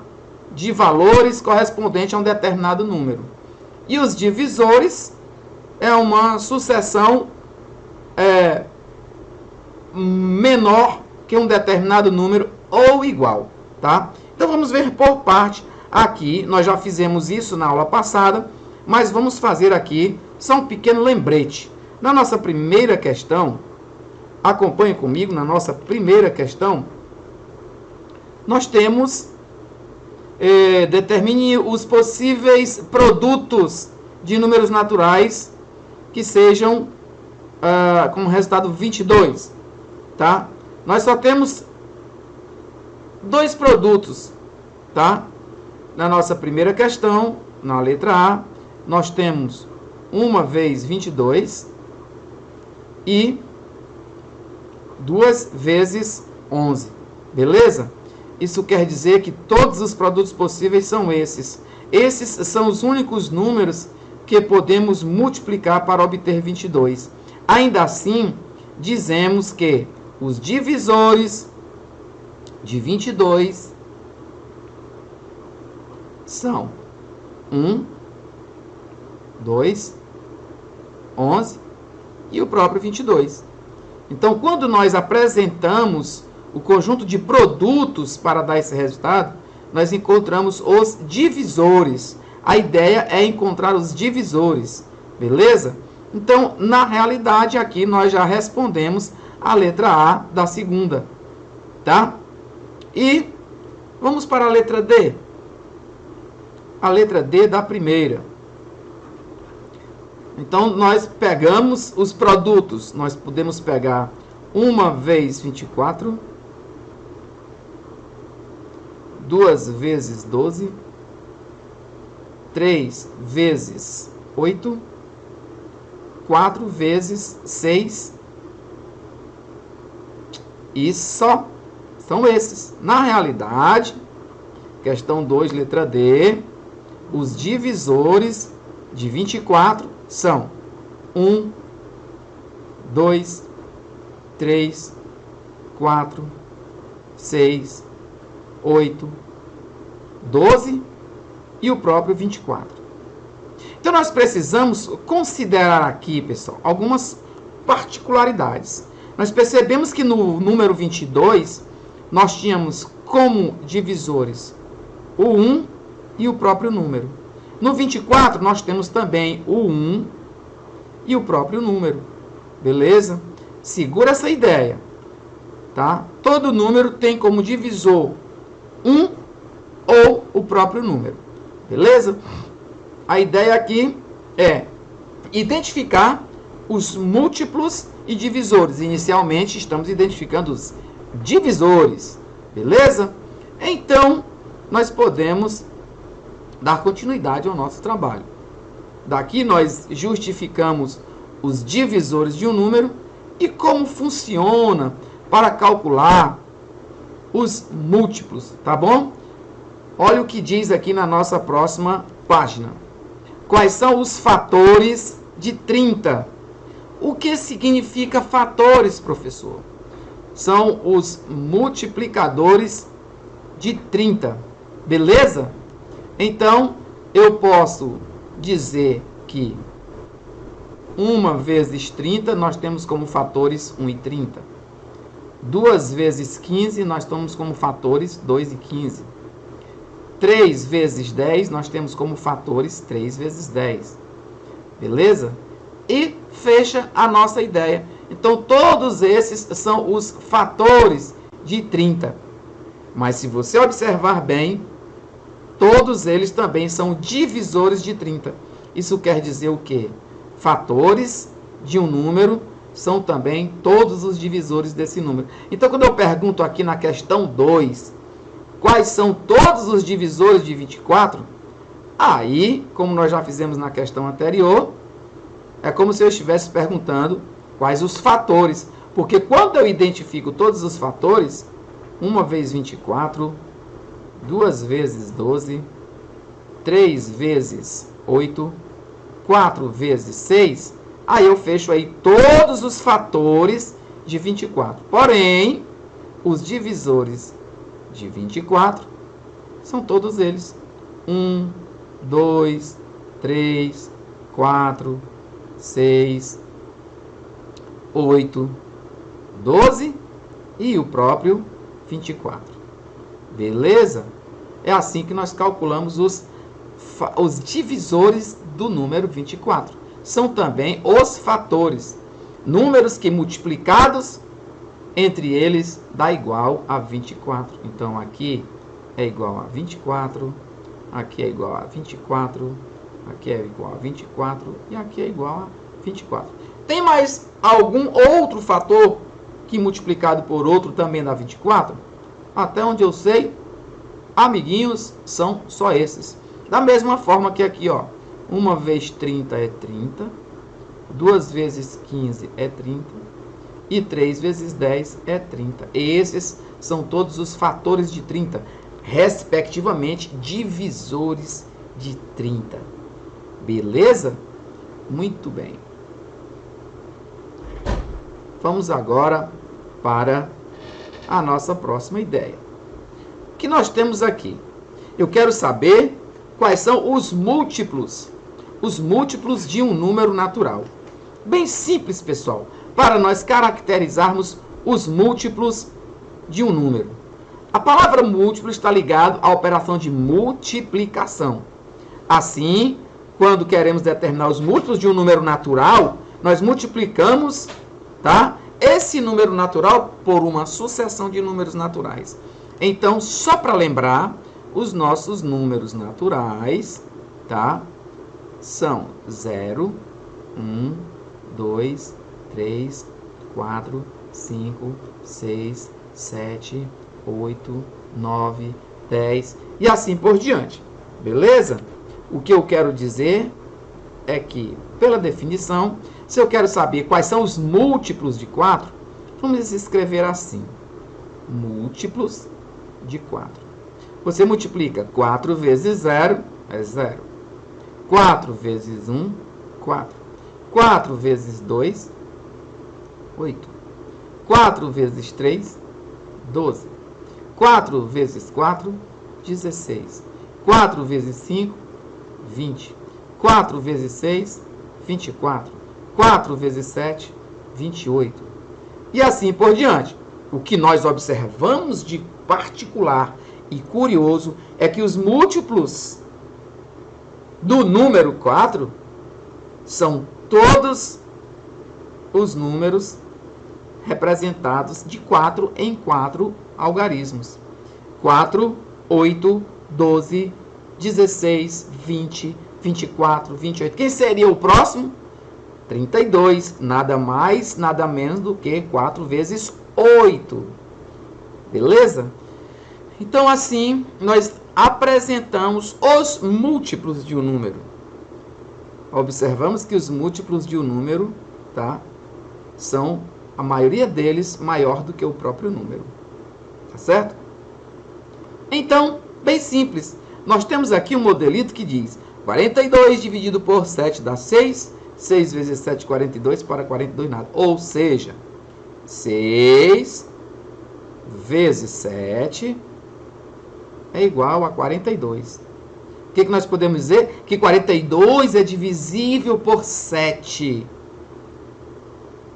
De valores correspondente a um determinado número. E os divisores é uma sucessão menor que um determinado número ou igual, tá? Então vamos ver por parte aqui. Nós já fizemos isso na aula passada, mas vamos fazer aqui só um pequeno lembrete. Na nossa primeira questão, acompanhe comigo, na nossa primeira questão, nós temos determine os possíveis produtos de números naturais que sejam com o resultado 22, tá? Nós só temos dois produtos, tá? Na nossa primeira questão, na letra A, nós temos 1 vezes 22 e 2 vezes 11, beleza? Isso quer dizer que todos os produtos possíveis são esses. Esses são os únicos números que podemos multiplicar para obter 22. Ainda assim, dizemos que os divisores de 22 são 1, 2, 11 e o próprio 22. Então, quando nós apresentamos o conjunto de produtos para dar esse resultado, nós encontramos os divisores. A ideia é encontrar os divisores, beleza? Então, na realidade, aqui nós já respondemos a letra A da segunda, tá? E vamos para a letra D. A letra D da primeira. Então, nós pegamos os produtos. Nós podemos pegar 1 vezes 24, 2 vezes 12, 3 vezes 8, 4 vezes 6, e só são esses. Na realidade, questão 2, letra D, os divisores de 24 são 1, 2, 3, 4, 6, 8, 12 e o próprio 24. Então, nós precisamos considerar aqui, pessoal, algumas particularidades. Nós percebemos que no número 22, nós tínhamos como divisores o 1 e o próprio número. No 24, nós temos também o 1 e o próprio número. Beleza? Segura essa ideia. Tá? Todo número tem como divisor 1 ou o próprio número. Beleza? A ideia aqui é identificar os múltiplos e divisores. Inicialmente, estamos identificando os divisores. Beleza? Então, nós podemos dar continuidade ao nosso trabalho. Daqui, nós justificamos os divisores de um número e como funciona para calcular os múltiplos, tá bom? Olha o que diz aqui na nossa próxima página. Quais são os fatores de 30? O que significa fatores, professor? São os multiplicadores de 30. Beleza? Então, eu posso dizer que 1 vezes 30, nós temos como fatores 1 e 30. 2 vezes 15, nós temos como fatores 2 e 15. 3 vezes 10, nós temos como fatores 3 vezes 10. Beleza? E fecha a nossa ideia. Então, todos esses são os fatores de 30. Mas se você observar bem, todos eles também são divisores de 30. Isso quer dizer o quê? Fatores de um número são também todos os divisores desse número. Então, quando eu pergunto aqui na questão 2, quais são todos os divisores de 24? Aí, como nós já fizemos na questão anterior, é como se eu estivesse perguntando quais os fatores. Porque quando eu identifico todos os fatores, 1 vezes 24, 2 vezes 12, 3 vezes 8, 4 vezes 6, aí eu fecho aí todos os fatores de 24. Porém, os divisores de 24 são todos eles 1, 2, 3, 4, 6, 8, 12 e o próprio 24. Beleza? É assim que nós calculamos os divisores do número 24. São também os fatores. Números que multiplicados entre eles dá igual a 24. Então, aqui é igual a 24, aqui é igual a 24, aqui é igual a 24 e aqui é igual a 24. Tem mais algum outro fator que multiplicado por outro também dá 24? Até onde eu sei, amiguinhos, são só esses. Da mesma forma que aqui, ó, 1 vezes 30 é 30, 2 vezes 15 é 30 e 3 vezes 10 é 30. E esses são todos os fatores de 30, respectivamente, divisores de 30. Beleza? Muito bem. Vamos agora para a nossa próxima ideia. O que nós temos aqui? Eu quero saber quais são os múltiplos de um número natural. Bem simples, pessoal, para nós caracterizarmos os múltiplos de um número. A palavra múltiplo está ligada à operação de multiplicação. Assim, quando queremos determinar os múltiplos de um número natural, nós multiplicamos, tá, esse número natural por uma sucessão de números naturais. Então, só para lembrar, os nossos números naturais, tá, são 0, 1, 2, 3, 4, 5, 6, 7, 8, 9, 10 e assim por diante. Beleza? O que eu quero dizer é que, pela definição, se eu quero saber quais são os múltiplos de 4, vamos escrever assim: múltiplos de 4. Você multiplica 4 vezes 0 é 0. 4 vezes 1, 4. 4 vezes 2, 8. 4 vezes 3, 12. 4 vezes 4, 16. 4 vezes 5, 20. 4 vezes 6, 24. 4 vezes 7, 28. E assim por diante. O que nós observamos de particular e curioso é que os múltiplos do número 4 são todos os números representados de 4 em 4 algarismos. 4, 8, 12, 16, 20, 24, 28. Quem seria o próximo? 32. Nada mais, nada menos do que 4 vezes 8. Beleza? Então, assim, nós apresentamos os múltiplos de um número. Observamos que os múltiplos de um número, tá, são, a maioria deles, maior do que o próprio número. Tá certo? Então, bem simples. Nós temos aqui um modelito que diz 42 dividido por 7 dá 6. 6 vezes 7, 42, para 42 nada. Ou seja, 6 vezes 7 é igual a 42. O que nós podemos dizer? Que 42 é divisível por 7.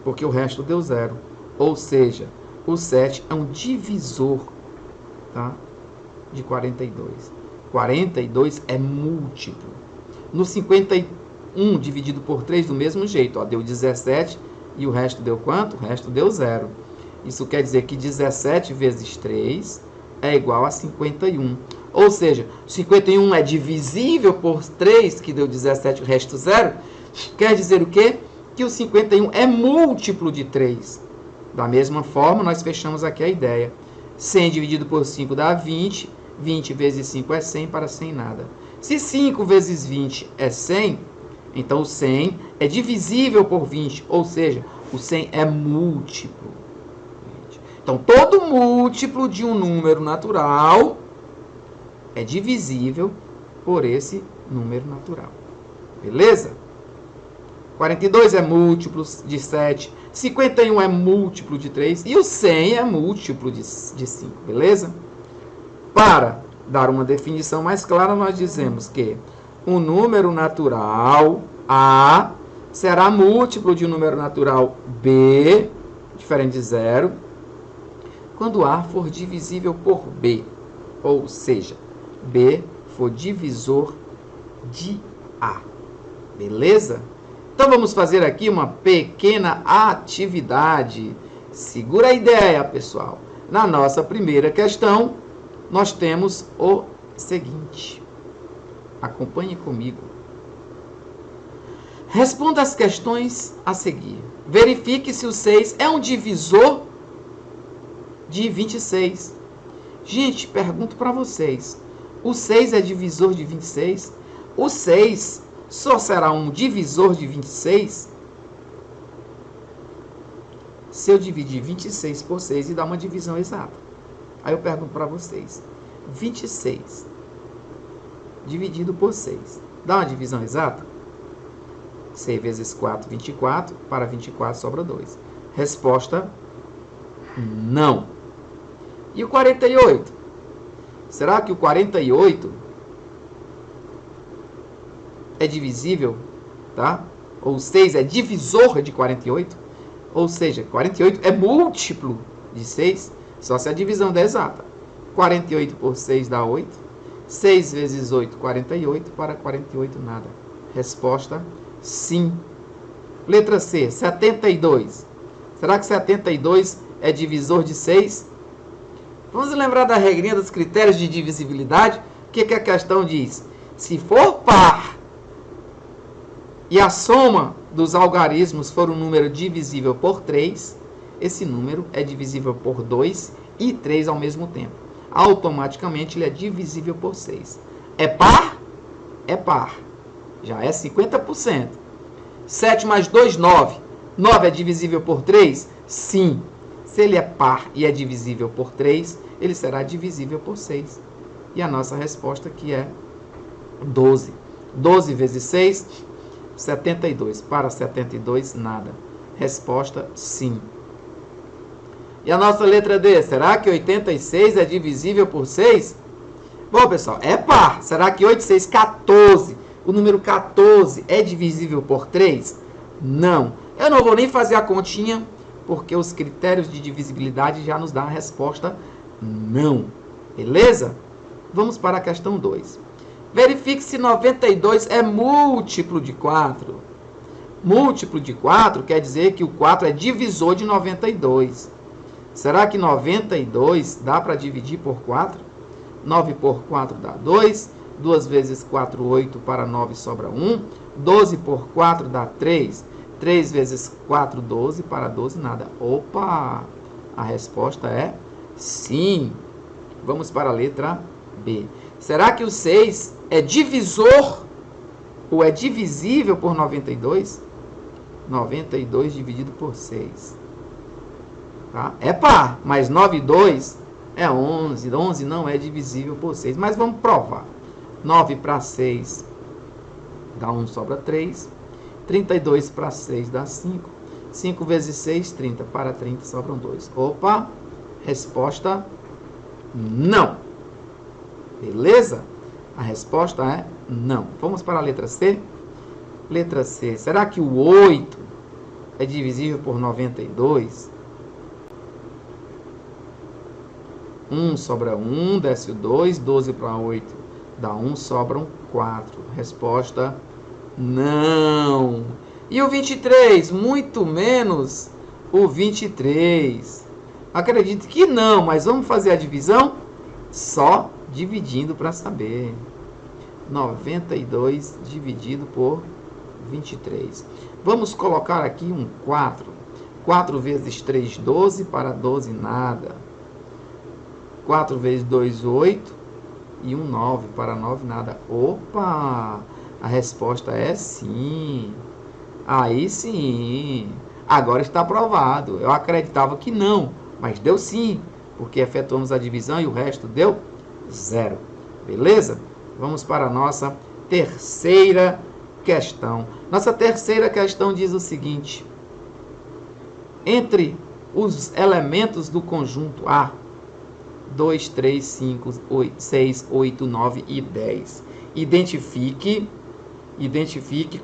Porque o resto deu 0. Ou seja, o 7 é um divisor, tá, de 42. 42 é múltiplo. No 51 dividido por 3, do mesmo jeito. Ó, deu 17 e o resto deu quanto? O resto deu 0. Isso quer dizer que 17 vezes 3 é igual a 51. Ou seja, 51 é divisível por 3, que deu 17, o resto 0. Quer dizer o quê? Que o 51 é múltiplo de 3. Da mesma forma, nós fechamos aqui a ideia. 100 dividido por 5 dá 20. 20 vezes 5 é 100, para 100 nada. Se 5 vezes 20 é 100, então o 100 é divisível por 20. Ou seja, o 100 é múltiplo. Então, todo múltiplo de um número natural é divisível por esse número natural. Beleza? 42 é múltiplo de 7. 51 é múltiplo de 3. E o 100 é múltiplo de 5. Beleza? Para dar uma definição mais clara, nós dizemos que um número natural A será múltiplo de um número natural B, diferente de 0, quando A for divisível por B, ou seja, B for divisor de A. Beleza? Então vamos fazer aqui uma pequena atividade. Segura a ideia, pessoal. Na nossa primeira questão, nós temos o seguinte. Acompanhe comigo. Responda as questões a seguir. Verifique se o 6 é um divisor de 26. Gente, pergunto para vocês. O 6 é divisor de 26? O 6 só será um divisor de 26 se eu dividir 26 por 6 e dar uma divisão exata. Aí eu pergunto para vocês. 26 dividido por 6. Dá uma divisão exata? 6 vezes 4, 24. Para 24 sobra 2. Resposta: não. E o 48? Será que o 48 é divisível, tá? Ou 6 é divisor de 48? Ou seja, 48 é múltiplo de 6, só se a divisão der exata. 48 por 6 dá 8. 6 vezes 8, 48. Para 48, nada. Resposta: sim. Letra C, 72. Será que 72 é divisor de 6? Vamos lembrar da regrinha dos critérios de divisibilidade? O que a questão diz? Se for par e a soma dos algarismos for um número divisível por 3, esse número é divisível por 2 e 3 ao mesmo tempo. Automaticamente ele é divisível por 6. É par? É par. Já é 50%. 7 mais 2, 9. 9 é divisível por 3? Sim. Se ele é par e é divisível por 3, ele será divisível por 6. E a nossa resposta aqui é 12. 12 vezes 6, 72. Para 72, nada. Resposta: sim. E a nossa letra D, será que 86 é divisível por 6? Bom, pessoal, é par. Será que 8, 6, 14, o número 14 é divisível por 3? Não. Eu não vou nem fazer a continha, porque os critérios de divisibilidade já nos dão a resposta não. Beleza? Vamos para a questão 2. Verifique se 92 é múltiplo de 4. Múltiplo de 4 quer dizer que o 4 é divisor de 92. Será que 92 dá para dividir por 4? 9 por 4 dá 2. 2 vezes 4, 8. Para 9 sobra 1. 12 por 4 dá 3. 3 vezes 4, 12. Para 12, nada. Opa! A resposta é sim. Vamos para a letra B. Será que o 6 é divisor ou é divisível por 92? 92 dividido por 6. Tá? É par, mas 9 e 2 é 11. 11 não é divisível por 6. Mas vamos provar. 9 para 6 dá 1, sobra 3. 32 para 6 dá 5. 5 vezes 6, 30. Para 30 sobram 2. Opa! Resposta não. Beleza? A resposta é não. Vamos para a letra C. Letra C. Será que o 8 é divisível por 92? 1 sobra 1, desce o 2. 12 para 8 dá 1, sobram 4. Resposta não. E o 23? Muito menos o 23. Acredito que não, mas vamos fazer a divisão só dividindo para saber. 92 dividido por 23. Vamos colocar aqui um 4. 4 vezes 3, 12. Para 12, nada. 4 vezes 2, 8. E 1, 9. Para 9, nada. Opa! A resposta é sim. Aí sim. Agora está aprovado. Eu acreditava que não, mas deu sim, porque efetuamos a divisão e o resto deu 0. Beleza? Vamos para a nossa terceira questão. Nossa terceira questão diz o seguinte: entre os elementos do conjunto A, 2, 3, 5, 8, 6, 8, 9 e 10, identifique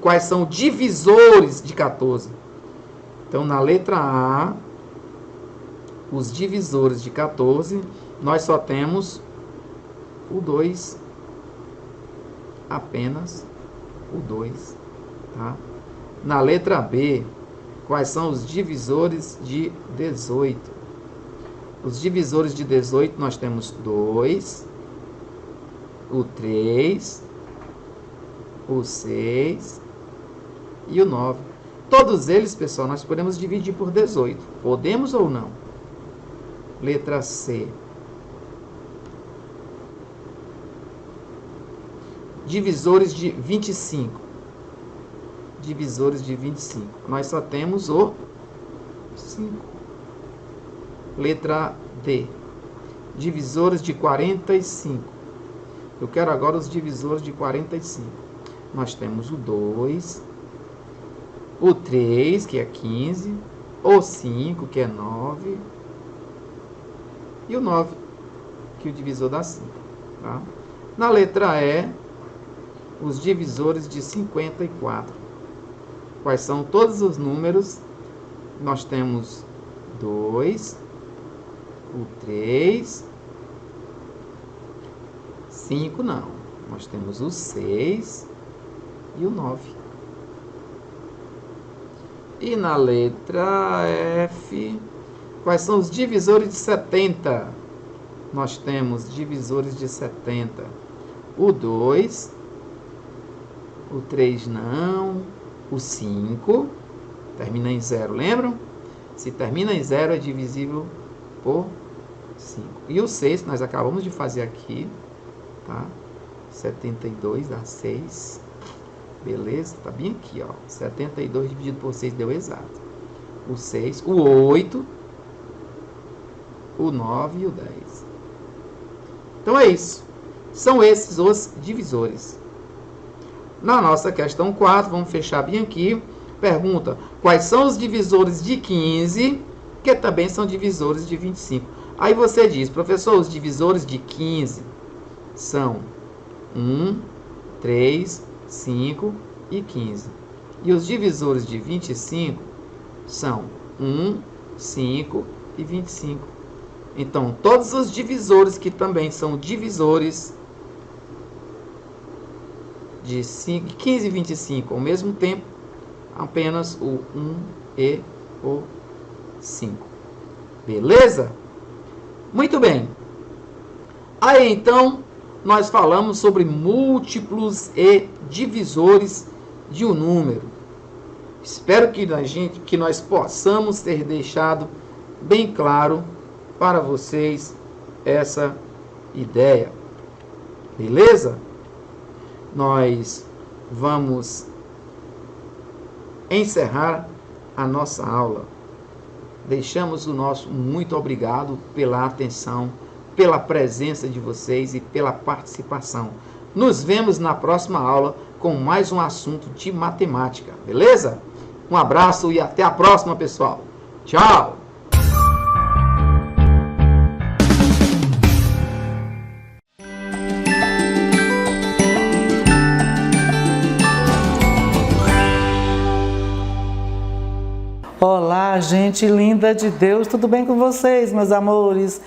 quais são os divisores de 14. Então, na letra A, os divisores de 14, nós só temos o 2, apenas o 2, tá? Na letra B, quais são os divisores de 18? Os divisores de 18, nós temos 2, o 3, o 6 e o 9. Todos eles, pessoal, nós podemos dividir por 18. Podemos ou não? Letra C. Divisores de 25. Divisores de 25. Nós só temos o 5. Letra D. Divisores de 45. Eu quero agora os divisores de 45. Nós temos o 2, o 3, que é 15, o 5, que é 9, e o 9, que é o divisor dá 5. Tá? Na letra E, os divisores de 54. Quais são todos os números? Nós temos 2, o 3, 5 não. Nós temos o 6 e o 9. E na letra F, quais são os divisores de 70? Nós temos divisores de 70. O 2, o 3 não, o 5, termina em 0, lembram? Se termina em 0 é divisível por 5. E o 6, nós acabamos de fazer aqui, tá? 72 dá 6. Beleza? Tá bem aqui, ó. 72 dividido por 6 deu exato. O 6, o 8, o 9 e o 10. Então é isso. São esses os divisores. Na nossa questão 4, vamos fechar bem aqui. Pergunta: quais são os divisores de 15 que também são divisores de 25. Aí você diz, professor, os divisores de 15 são 1, 3, 5 e 15. E os divisores de 25 são 1, 5 e 25. Então, todos os divisores que também são divisores de 15 e 25 ao mesmo tempo, apenas o 1 e o 5. Beleza? Muito bem. Aí, então, nós falamos sobre múltiplos e divisores de um número. Espero que nós possamos ter deixado bem claro para vocês essa ideia. Beleza? Nós vamos encerrar a nossa aula. Deixamos o nosso muito obrigado pela atenção, pela presença de vocês e pela participação. Nos vemos na próxima aula com mais um assunto de matemática, beleza? Um abraço e até a próxima, pessoal. Tchau! Olá, gente linda de Deus, tudo bem com vocês, meus amores?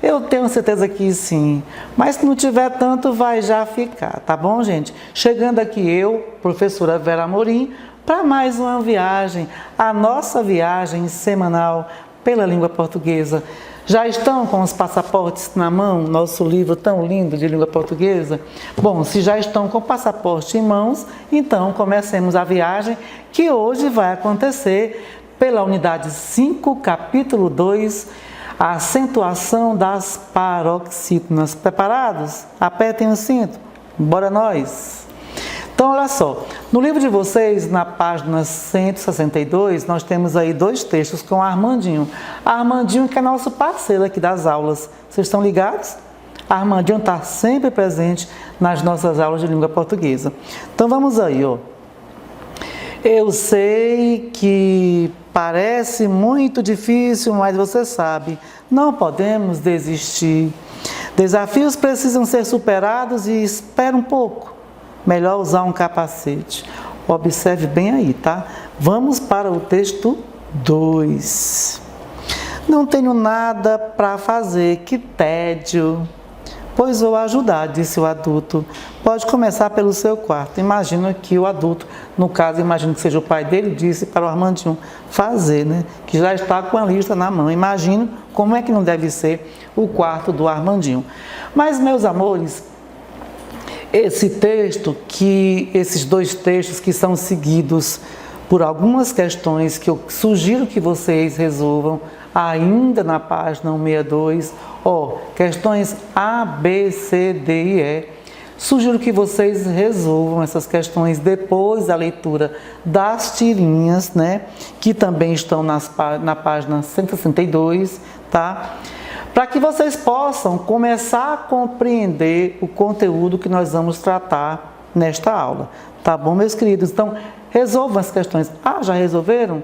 Eu tenho certeza que sim, mas se não tiver tanto, vai já ficar, tá bom, gente? Chegando aqui eu, professora Vera Amorim, para mais uma viagem, a nossa viagem semanal pela língua portuguesa. Já estão com os passaportes na mão, nosso livro tão lindo de língua portuguesa? Bom, se já estão com o passaporte em mãos, então comecemos a viagem que hoje vai acontecer pela unidade 5, capítulo 2, a acentuação das paroxítonas. Preparados? Apertem o cinto. Bora nós! Então, olha só, no livro de vocês, na página 162, nós temos aí 2 textos com Armandinho. Armandinho que é nosso parceiro aqui das aulas. Vocês estão ligados? Armandinho está sempre presente nas nossas aulas de língua portuguesa. Então, vamos aí, ó. Eu sei que parece muito difícil, mas você sabe, não podemos desistir. Desafios precisam ser superados e espera um pouco. Melhor usar um capacete. Observe bem aí, tá? Vamos para o texto 2. Não tenho nada para fazer, que tédio. Pois vou ajudar, disse o adulto. Pode começar pelo seu quarto. Imagina que o adulto, no caso, imagino que seja o pai dele, disse para o Armandinho fazer, né? Que já está com a lista na mão. Imagino como é que não deve ser o quarto do Armandinho. Mas, meus amores, esses 2 textos que são seguidos por algumas questões que eu sugiro que vocês resolvam ainda na página 162, questões A, B, C, D e E. Sugiro que vocês resolvam essas questões depois da leitura das tirinhas, né? Que também estão na página 162, tá? Para que vocês possam começar a compreender o conteúdo que nós vamos tratar nesta aula. Tá bom, meus queridos? Então, resolvam as questões. Ah, já resolveram?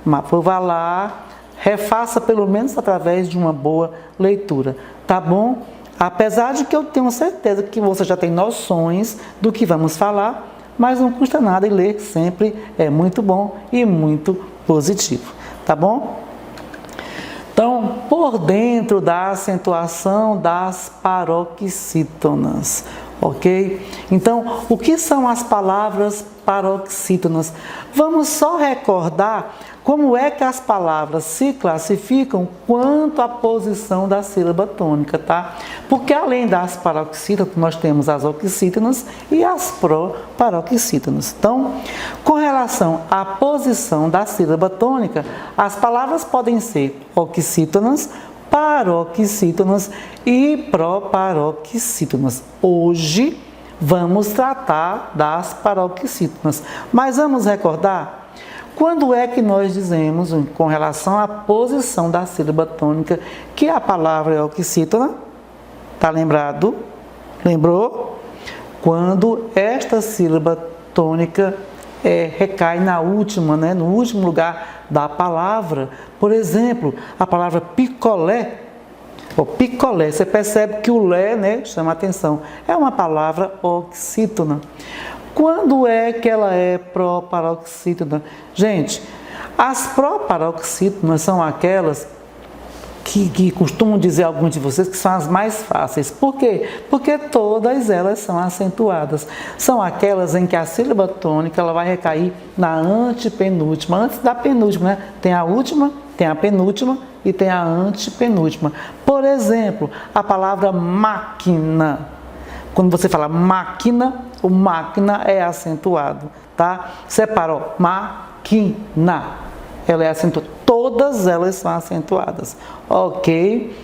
Mas vá lá, refaça pelo menos através de uma boa leitura. Tá bom? Apesar de que eu tenho certeza que você já tem noções do que vamos falar, mas não custa nada e ler sempre é muito bom e muito positivo. Tá bom? Então, por dentro da acentuação das paroxítonas, ok? Então, o que são as palavras paroxítonas? Vamos só recordar como é que as palavras se classificam quanto à posição da sílaba tônica, tá? Porque além das paroxítonas, nós temos as oxítonas e as proparoxítonas. Então, com relação à posição da sílaba tônica, as palavras podem ser oxítonas, paroxítonas e proparoxítonas. Hoje vamos tratar das paroxítonas, mas vamos recordar quando é que nós dizemos, com relação à posição da sílaba tônica, que a palavra é oxítona? Tá lembrado? Lembrou? Quando esta sílaba tônica recai na última, né? No último lugar da palavra. Por exemplo, a palavra picolé. O picolé, você percebe que o lé, né, chama a atenção. É uma palavra oxítona. Quando é que ela é proparoxítona? Gente, as proparoxítonas são aquelas que costumam dizer alguns de vocês que são as mais fáceis. Por quê? Porque todas elas são acentuadas. São aquelas em que a sílaba tônica ela vai recair na antepenúltima. Antes da penúltima, né? Tem a última, tem a penúltima e tem a antepenúltima. Por exemplo, a palavra máquina. Quando você fala máquina, o máquina é acentuado, tá? Separou, máquina. Ela é acentuada. Todas elas são acentuadas, ok?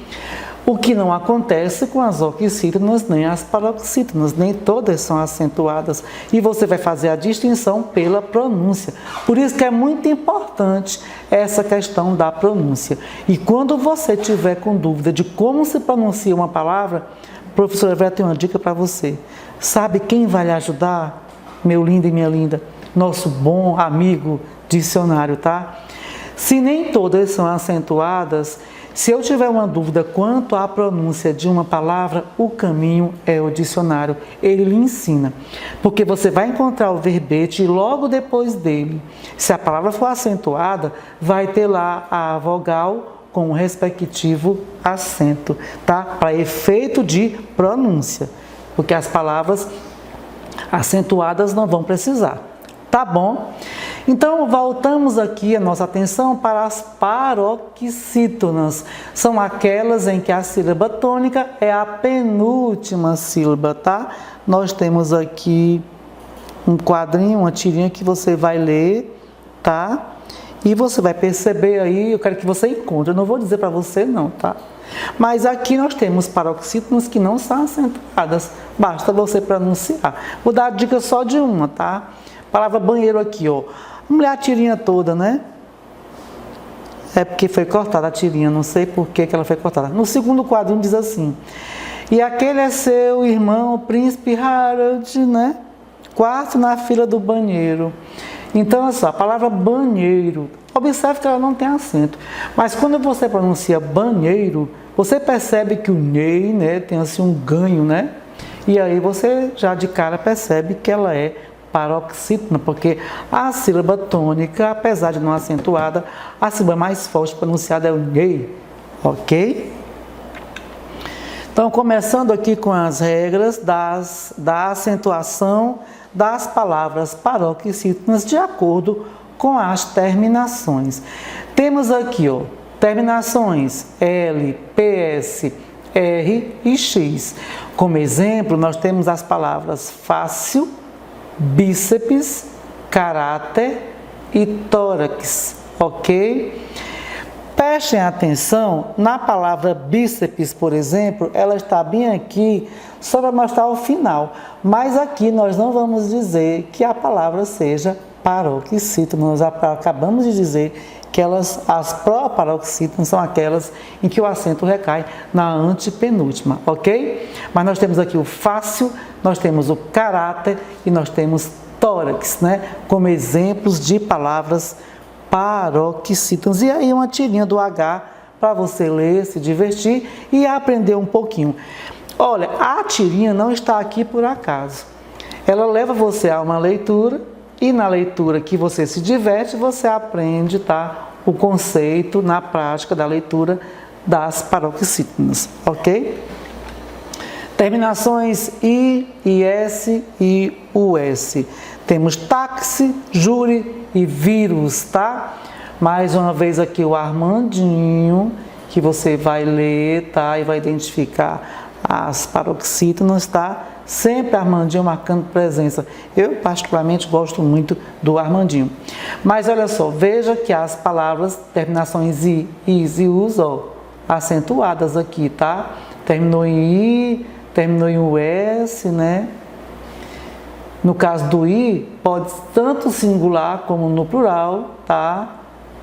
O que não acontece com as oxítonas nem as paroxítonas, nem todas são acentuadas. E você vai fazer a distinção pela pronúncia. Por isso que é muito importante essa questão da pronúncia. E quando você tiver com dúvida de como se pronuncia uma palavra, professora vai ter uma dica para você. Sabe quem vai lhe ajudar? Meu lindo e minha linda, nosso bom amigo dicionário, tá? Se nem todas são acentuadas, se eu tiver uma dúvida quanto à pronúncia de uma palavra, o caminho é o dicionário. Ele lhe ensina. Porque você vai encontrar o verbete e logo depois dele, se a palavra for acentuada, vai ter lá a vogal com o respectivo acento, tá? Para efeito de pronúncia. Porque as palavras acentuadas não vão precisar. Tá bom? Então, voltamos aqui a nossa atenção para as paroxítonas. São aquelas em que a sílaba tônica é a penúltima sílaba, tá? Nós temos aqui um quadrinho, uma tirinha que você vai ler, tá? E você vai perceber aí, eu quero que você encontre, eu não vou dizer para você não, tá? Mas aqui nós temos paroxítonas que não são acentuadas, basta você pronunciar. Vou dar a dica só de uma, tá? Palavra banheiro aqui, ó. Vamos ler a tirinha toda, né? É porque foi cortada a tirinha, não sei por que ela foi cortada. No segundo quadrinho diz assim: e aquele é seu irmão, o príncipe Harold, né? Quarto na fila do banheiro. Então, olha só, a palavra banheiro, observe que ela não tem acento. Mas quando você pronuncia banheiro, você percebe que o nei, né, tem assim um ganho, né? E aí você já de cara percebe que ela é paroxítona, porque a sílaba tônica, apesar de não acentuada, a sílaba mais forte pronunciada é o nei, ok? Então, começando aqui com as regras da acentuação das palavras paroxítonas de acordo com as terminações. Temos aqui, ó, terminações L, PS, R e X. Como exemplo, nós temos as palavras fácil, bíceps, caráter e tórax, ok? Prestem atenção, na palavra bíceps, por exemplo, ela está bem aqui só para mostrar o final, mas aqui nós não vamos dizer que a palavra seja paroxítona, nós acabamos de dizer que as proparoxítonas são aquelas em que o acento recai na antepenúltima, ok? Mas nós temos aqui o fácil, nós temos o caráter e nós temos tórax, né? Como exemplos de palavras paroxítonas. E aí uma tirinha do H para você ler, se divertir e aprender um pouquinho. Olha, a tirinha não está aqui por acaso. Ela leva você a uma leitura e na leitura que você se diverte, você aprende, tá, o conceito na prática da leitura das paroxítonas, ok? Terminações I, IS e US. Temos táxi, júri e vírus, tá? Mais uma vez aqui o Armandinho, que você vai ler, tá? E vai identificar as paroxítonas, tá? Sempre Armandinho marcando presença. Eu, particularmente, gosto muito do Armandinho. Mas, olha só, veja que as palavras, terminações I, IS e US, ó, acentuadas aqui, tá? Terminou em I, terminou em US, né? No caso do I, pode tanto singular como no plural, tá?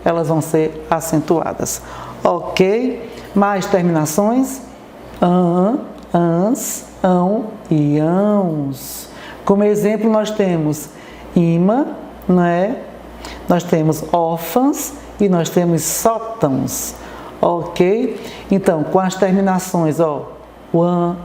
Elas vão ser acentuadas, ok? Mais terminações, ans, ão e ãos. Como exemplo, nós temos imã, não é? Nós temos órfãs e nós temos sótãos, ok? Então, com as terminações, ó, o an,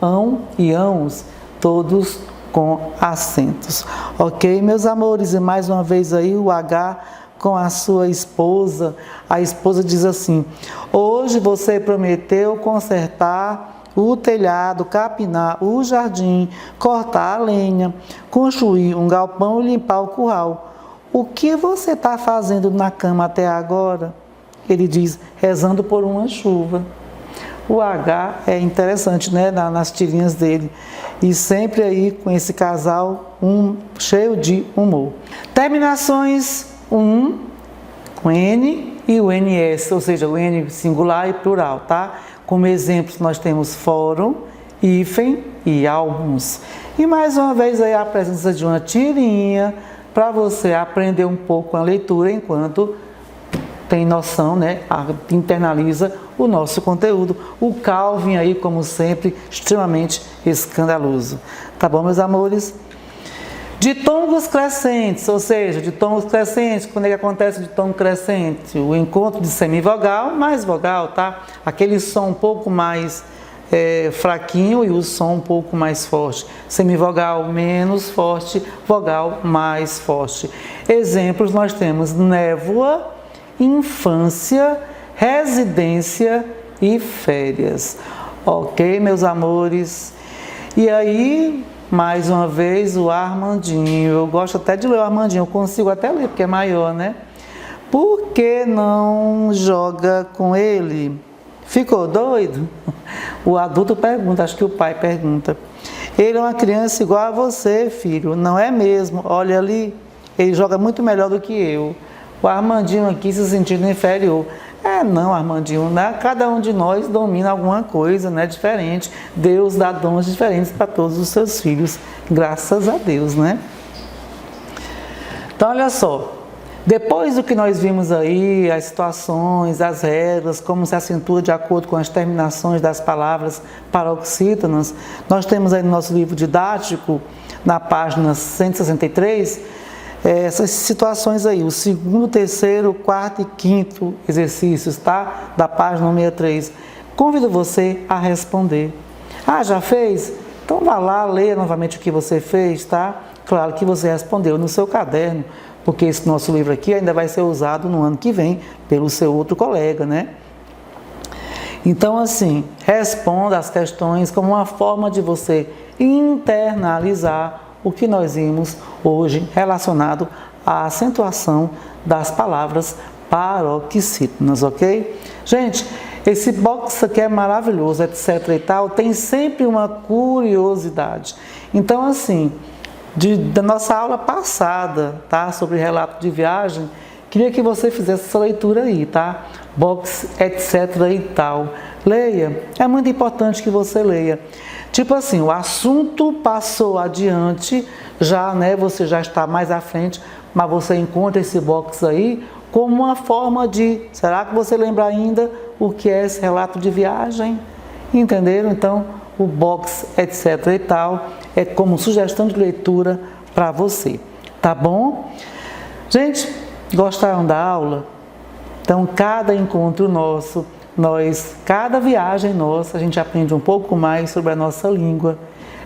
ão e ãos, todos com acentos, ok? Meus amores, e mais uma vez aí o H com a sua esposa. A esposa diz assim: hoje você prometeu consertar o telhado, capinar o jardim, cortar a lenha, construir um galpão e limpar o curral. O que você está fazendo na cama até agora? Ele diz: rezando por uma chuva. O H é interessante, né? Nas tirinhas dele. E sempre aí com esse casal cheio de humor. Terminações 1 com N e o NS, ou seja, o N singular e plural, tá? Como exemplos nós temos fórum, hífen e álbuns. E mais uma vez aí a presença de uma tirinha para você aprender um pouco a leitura enquanto tem noção, né? Internaliza o nosso conteúdo. O Calvin aí, como sempre, extremamente escandaloso. Tá bom, meus amores? Ditongos crescentes, ou seja, ditongos crescentes, quando é que acontece o ditongo crescente? O encontro de semivogal mais vogal, tá? Aquele som um pouco mais fraquinho e o som um pouco mais forte. Semivogal menos forte, vogal mais forte. Exemplos nós temos névoa, infância, residência e férias. Ok, meus amores? E aí, mais uma vez, o Armandinho. Eu gosto até de ler o Armandinho, eu consigo até ler, porque é maior, né? Por que não joga com ele? Ficou doido? O adulto pergunta, acho que o pai pergunta. Ele é uma criança igual a você, filho, não é mesmo? Olha ali, ele joga muito melhor do que eu. O Armandinho aqui se sentindo inferior. Não, Armandinho, né? Cada um de nós domina alguma coisa, né? Diferente. Deus dá dons diferentes para todos os seus filhos, graças a Deus, né? Então, olha só. Depois do que nós vimos aí, as situações, as regras, como se acentua de acordo com as terminações das palavras paroxítonas, nós temos aí no nosso livro didático, na página 163, essas situações aí, o segundo, terceiro, quarto e quinto exercícios, tá? Da página 63. Convido você a responder. Já fez? Então vá lá, leia novamente o que você fez, tá? Claro que você respondeu no seu caderno, porque esse nosso livro aqui ainda vai ser usado no ano que vem pelo seu outro colega, né? Então, assim, responda as questões como uma forma de você internalizar o que nós vimos hoje relacionado à acentuação das palavras paroxítonas, ok? Gente, esse box aqui é maravilhoso, etc e tal, tem sempre uma curiosidade. Então, assim, da nossa aula passada, tá? Sobre relato de viagem, queria que você fizesse essa leitura aí, tá? Box, etc e tal. Leia, é muito importante que você leia. Tipo assim, o assunto passou adiante, já, né? Você já está mais à frente, mas você encontra esse box aí como uma forma de, será que você lembra ainda o que é esse relato de viagem? Entenderam? Então, o box, etc e tal, é como sugestão de leitura para você, tá bom? Gente, gostaram da aula? Então, cada encontro nosso, cada viagem nossa, a gente aprende um pouco mais sobre a nossa língua.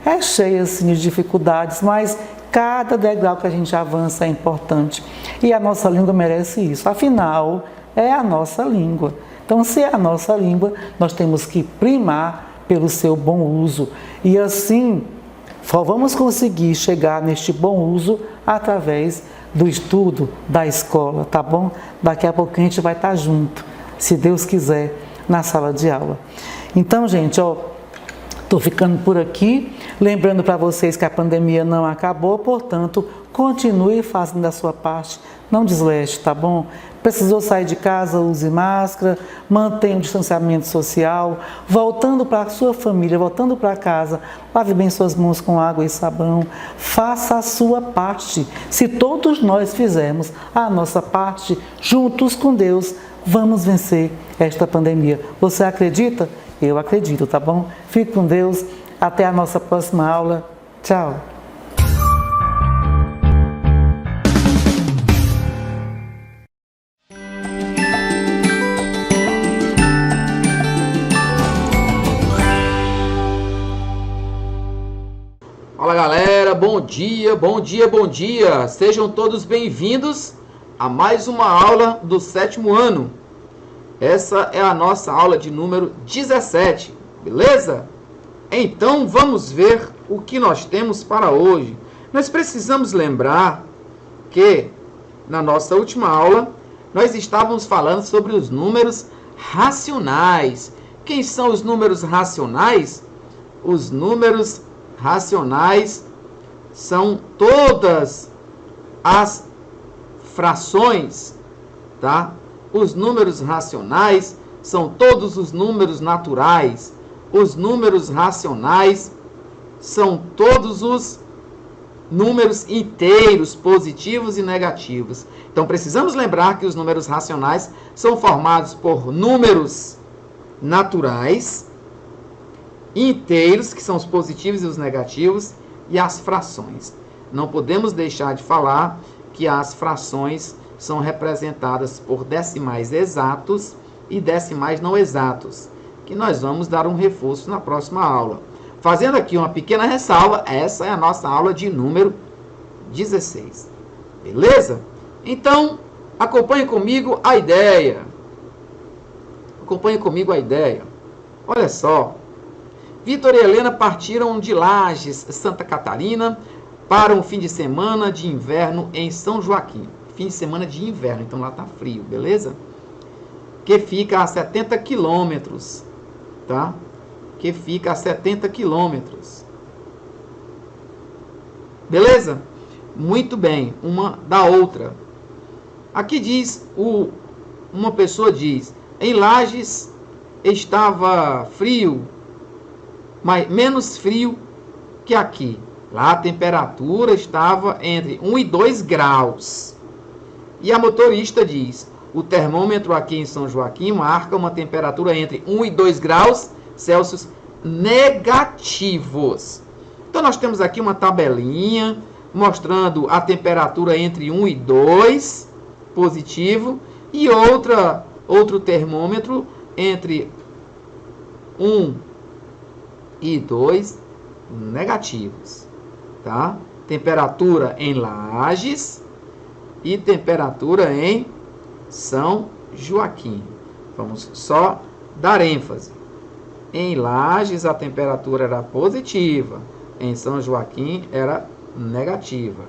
É cheia assim, de dificuldades, mas cada degrau que a gente avança é importante. E a nossa língua merece isso, afinal, é a nossa língua. Então, se é a nossa língua, nós temos que primar pelo seu bom uso. E assim, só vamos conseguir chegar neste bom uso através do estudo da escola, tá bom? Daqui a pouco a gente vai estar junto, se Deus quiser, na sala de aula. Então, gente, estou ficando por aqui, lembrando para vocês que a pandemia não acabou, portanto, continue fazendo a sua parte, não desleste, tá bom? Precisou sair de casa, use máscara, mantenha o distanciamento social, voltando para a sua família, voltando para casa, lave bem suas mãos com água e sabão, faça a sua parte. Se todos nós fizermos a nossa parte, juntos com Deus, vamos vencer esta pandemia. Você acredita? Eu acredito, tá bom? Fique com Deus, até a nossa próxima aula. Tchau! Fala galera, bom dia, bom dia, bom dia. Sejam todos bem-vindos a mais uma aula do 7º ano. Essa é a nossa aula de número 17, beleza? Então vamos ver o que nós temos para hoje. Nós precisamos lembrar que na nossa última aula nós estávamos falando sobre os números racionais. Quem são os números racionais? Os números racionais são todas as frações, tá? Os números racionais são todos os números naturais. Os números racionais são todos os números inteiros, positivos e negativos. Então precisamos lembrar que os números racionais são formados por números naturais, inteiros, que são os positivos e os negativos, e as frações. Não podemos deixar de falar que as frações são representadas por decimais exatos e decimais não exatos, que nós vamos dar um reforço na próxima aula. Fazendo aqui uma pequena ressalva, essa é a nossa aula de número 16. Beleza? Então, acompanhe comigo a ideia. Acompanhe comigo a ideia. Olha só. Vitor e Helena partiram de Lages, Santa Catarina, para um fim de semana de inverno em São Joaquim. Fim de semana de inverno, então lá tá frio, beleza? Que fica a 70 quilômetros, tá? Que fica a 70 quilômetros. Beleza? Muito bem, uma da outra. Aqui diz, uma pessoa diz, em Lages estava frio, mas menos frio que aqui. Lá a temperatura estava entre 1 e 2 graus. E a motorista diz, o termômetro aqui em São Joaquim marca uma temperatura entre 1 e 2 graus Celsius negativos. Então nós temos aqui uma tabelinha mostrando a temperatura entre 1 e 2 positivo e outro termômetro entre 1 e 2 negativos, tá? Temperatura em Lages e temperatura em São Joaquim. Vamos só dar ênfase. Em Lages a temperatura era positiva, em São Joaquim era negativa.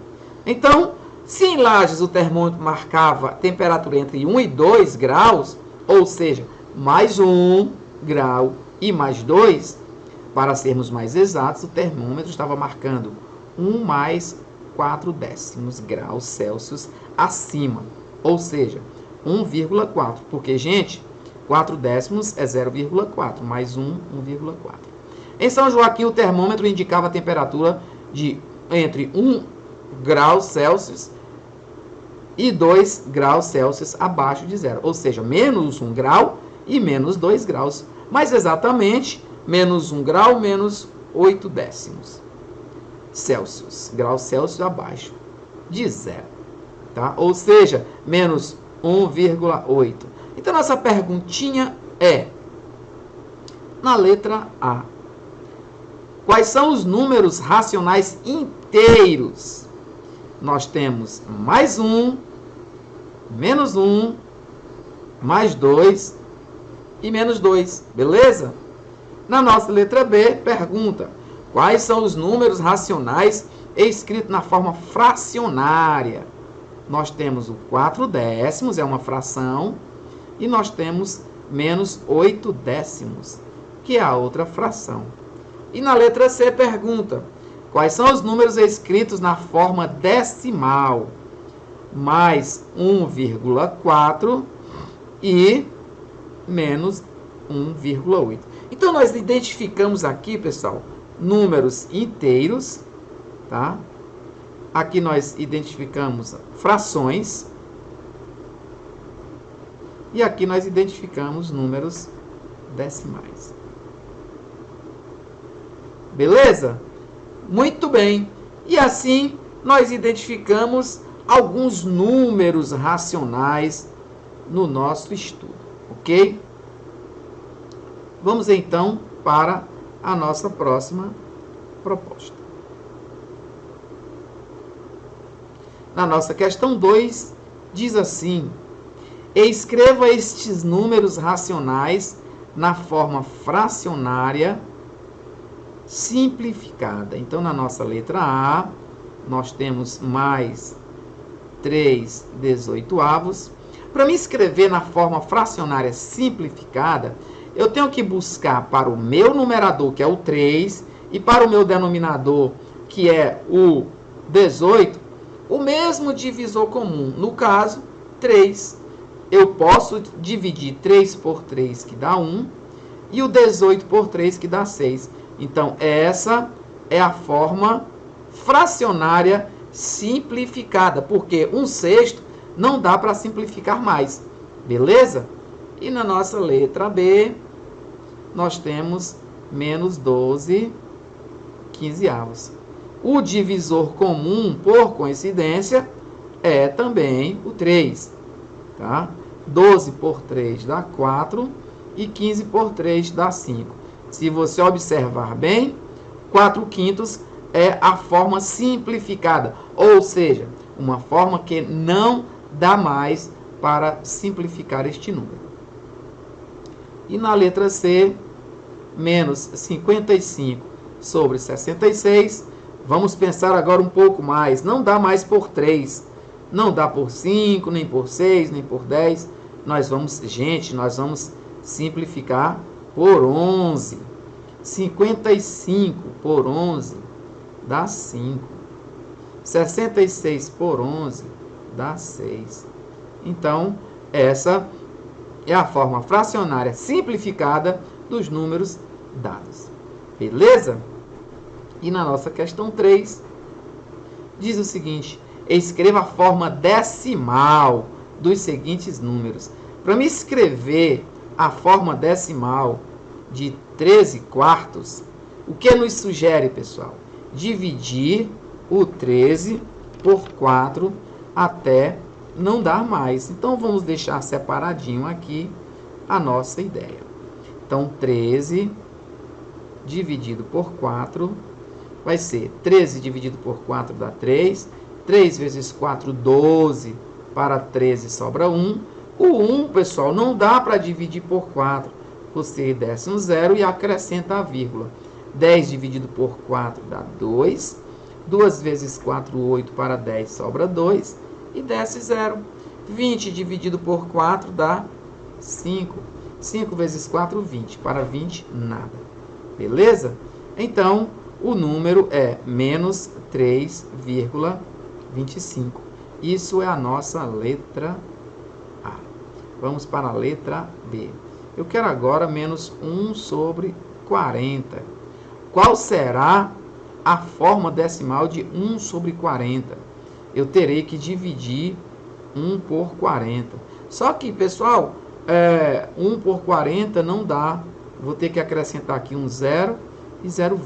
Então, se em Lages o termômetro marcava temperatura entre 1 e 2 graus, ou seja, mais 1 grau e mais 2, para sermos mais exatos, o termômetro estava marcando 1 mais 4 décimos graus Celsius acima, ou seja, 1,4, porque, gente, 4 décimos é 0,4, mais 1, 1,4. Em São Joaquim, o termômetro indicava a temperatura de entre 1 grau Celsius e 2 graus Celsius abaixo de zero, ou seja, menos 1 grau e menos 2 graus, mais exatamente, menos 1 grau, menos 8 décimos Celsius, graus Celsius abaixo de zero, tá? Ou seja, menos 1,8. Então, nossa perguntinha é, na letra A, quais são os números racionais inteiros? Nós temos mais 1, menos 1, mais 2 e menos 2, beleza? Na nossa letra B, pergunta, quais são os números racionais escritos na forma fracionária? Nós temos o 4 décimos, é uma fração, e nós temos menos 8 décimos, que é a outra fração. E na letra C pergunta, quais são os números escritos na forma decimal? Mais 1,4 e menos 1,8. Então, nós identificamos aqui, pessoal, números inteiros, tá? Aqui nós identificamos frações. E aqui nós identificamos números decimais. Beleza? Muito bem. E assim, nós identificamos alguns números racionais no nosso estudo, ok? Vamos então para a nossa próxima proposta. na nossa questão 2, diz assim: escreva estes números racionais na forma fracionária simplificada. Então, na nossa letra A, nós temos mais 3/18. Para me escrever na forma fracionária simplificada, eu tenho que buscar para o meu numerador, que é o 3, e para o meu denominador, que é o 18, o mesmo divisor comum. No caso, 3. Eu posso dividir 3 por 3, que dá 1, e o 18 por 3, que dá 6. Então, essa é a forma fracionária simplificada, porque 1/6 não dá para simplificar mais, beleza? E na nossa letra B, nós temos menos 12/15. O divisor comum, por coincidência, é também o 3, tá? 12 por 3 dá 4 e 15 por 3 dá 5. Se você observar bem, 4/5 é a forma simplificada, ou seja, uma forma que não dá mais para simplificar este número. E na letra C, menos 55 sobre 66, vamos pensar agora um pouco mais. Não dá mais por 3, não dá por 5, nem por 6, nem por 10. Nós vamos simplificar por 11. 55 por 11 dá 5. 66 por 11 dá 6. Então, essa é a forma fracionária simplificada dos números dados. Beleza? E na nossa questão 3, diz o seguinte: escreva a forma decimal dos seguintes números. Para me escrever a forma decimal de 13/4, o que nos sugere, pessoal? Dividir o 13 por 4 até não dar mais. Então, vamos deixar separadinho aqui a nossa ideia. Então, 13 dividido por 4 vai ser 13 dividido por 4 dá 3. 3 vezes 4, 12. Para 13 sobra 1. O 1, pessoal, não dá para dividir por 4. Você desce um 0 e acrescenta a vírgula. 10 dividido por 4 dá 2. 2 vezes 4, 8. Para 10 sobra 2. E desce 0. 20 dividido por 4 dá 5. 5 vezes 4, 20. Para 20, nada. Beleza? Então, o número é menos 3,25. Isso é a nossa letra A. Vamos para a letra B. Eu quero agora menos 1 sobre 40. Qual será a forma decimal de 1 sobre 40? Eu terei que dividir 1 por 40. Só que, pessoal, 1 por 40 não dá. Vou ter que acrescentar aqui um 0 e 0,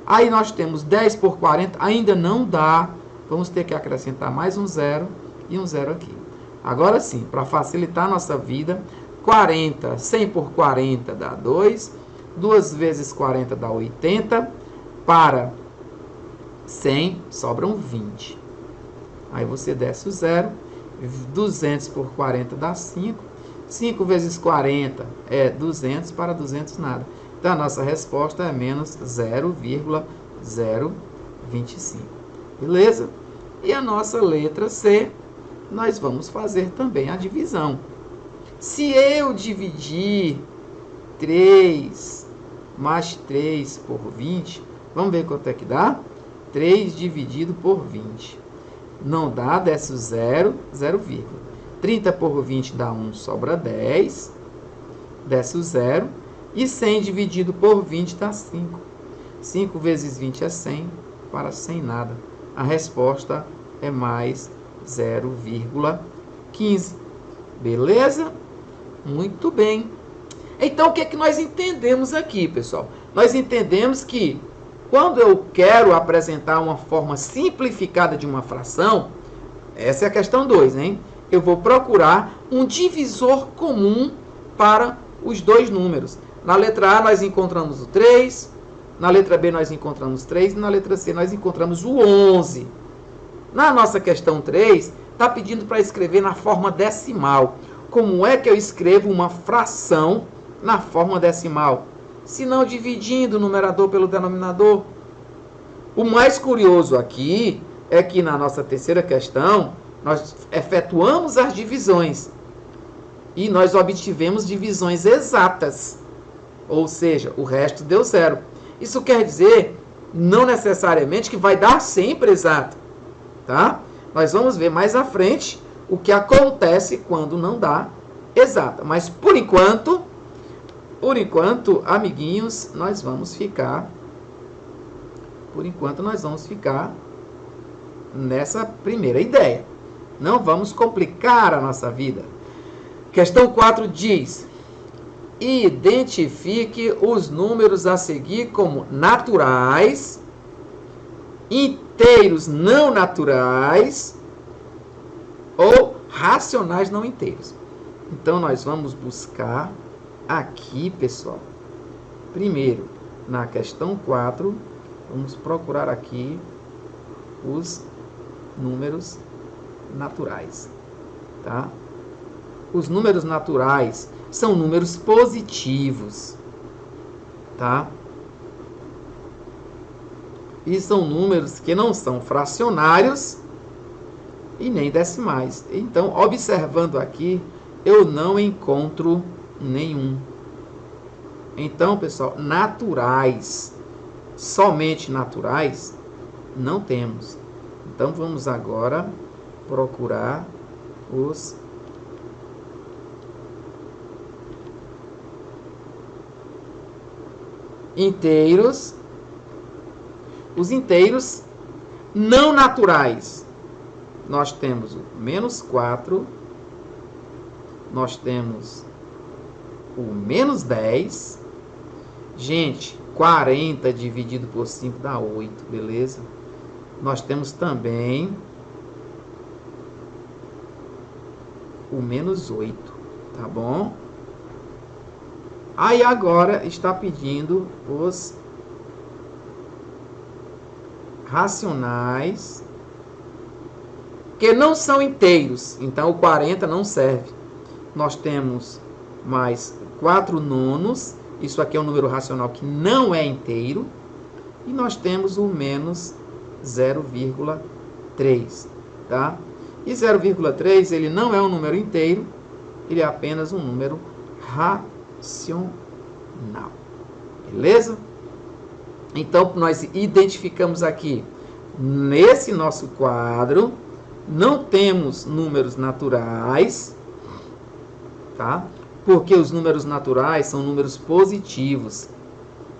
Aí nós temos 10 por 40, ainda não dá. Vamos ter que acrescentar mais um 0 e um 0 aqui. Agora sim, para facilitar a nossa vida, 40, 100 por 40 dá 2. 2 vezes 40 dá 80. Para 100 sobram 20. Aí você desce o 0. 200 por 40 dá 5. 5 vezes 40 é 200, para 200 nada. Então, a nossa resposta é menos 0,025. Beleza? E a nossa letra C, nós vamos fazer também a divisão. Se eu dividir 3 mais 3 por 20, vamos ver quanto é que dá? 3 dividido por 20. Não dá, desce o 0, 0, 30 por 20 dá 1, sobra 10. Desce o 0. E 100 dividido por 20 dá 5. 5 vezes 20 é 100. Para 100 nada. A resposta é mais 0,15. Beleza? Muito bem. Então, o que é que nós entendemos aqui, pessoal? Nós entendemos que quando eu quero apresentar uma forma simplificada de uma fração, essa é a questão 2, hein? Eu vou procurar um divisor comum para os dois números. Na letra A nós encontramos o 3, na letra B nós encontramos 3 e na letra C nós encontramos o 11. Na nossa questão 3, está pedindo para escrever na forma decimal. Como é que eu escrevo uma fração na forma decimal? Se não dividindo o numerador pelo denominador. O mais curioso aqui é que na nossa terceira questão, nós efetuamos as divisões. E nós obtivemos divisões exatas. Ou seja, o resto deu 0. Isso quer dizer, não necessariamente que vai dar sempre exato. Tá? Nós vamos ver mais à frente o que acontece quando não dá exata. Mas por enquanto, amiguinhos, nós vamos ficar nessa primeira ideia. Não vamos complicar a nossa vida. Questão 4 diz: identifique os números a seguir como naturais, inteiros não naturais ou racionais não inteiros. Então, nós vamos buscar aqui, pessoal. Primeiro, na questão 4, vamos procurar aqui os números naturais, tá? Os números naturais são números positivos, tá? E são números que não são fracionários e nem decimais. Então, observando aqui, eu não encontro nenhum. Então, pessoal, naturais, somente naturais, não temos. Então, vamos agora procurar os inteiros. Os inteiros não naturais. Nós temos o menos 4, nós temos o menos 10. Gente, 40 dividido por 5 dá 8, beleza? Nós temos também o menos 8, tá bom? Aí agora está pedindo os racionais, que não são inteiros, então o 40 não serve. Nós temos mais 4 nonos, isso aqui é um número racional que não é inteiro, e nós temos o menos 0,3, tá? E 0,3 ele não é um número inteiro, ele é apenas um número racional, beleza? Então, nós identificamos aqui, nesse nosso quadro, não temos números naturais, tá? Porque os números naturais são números positivos.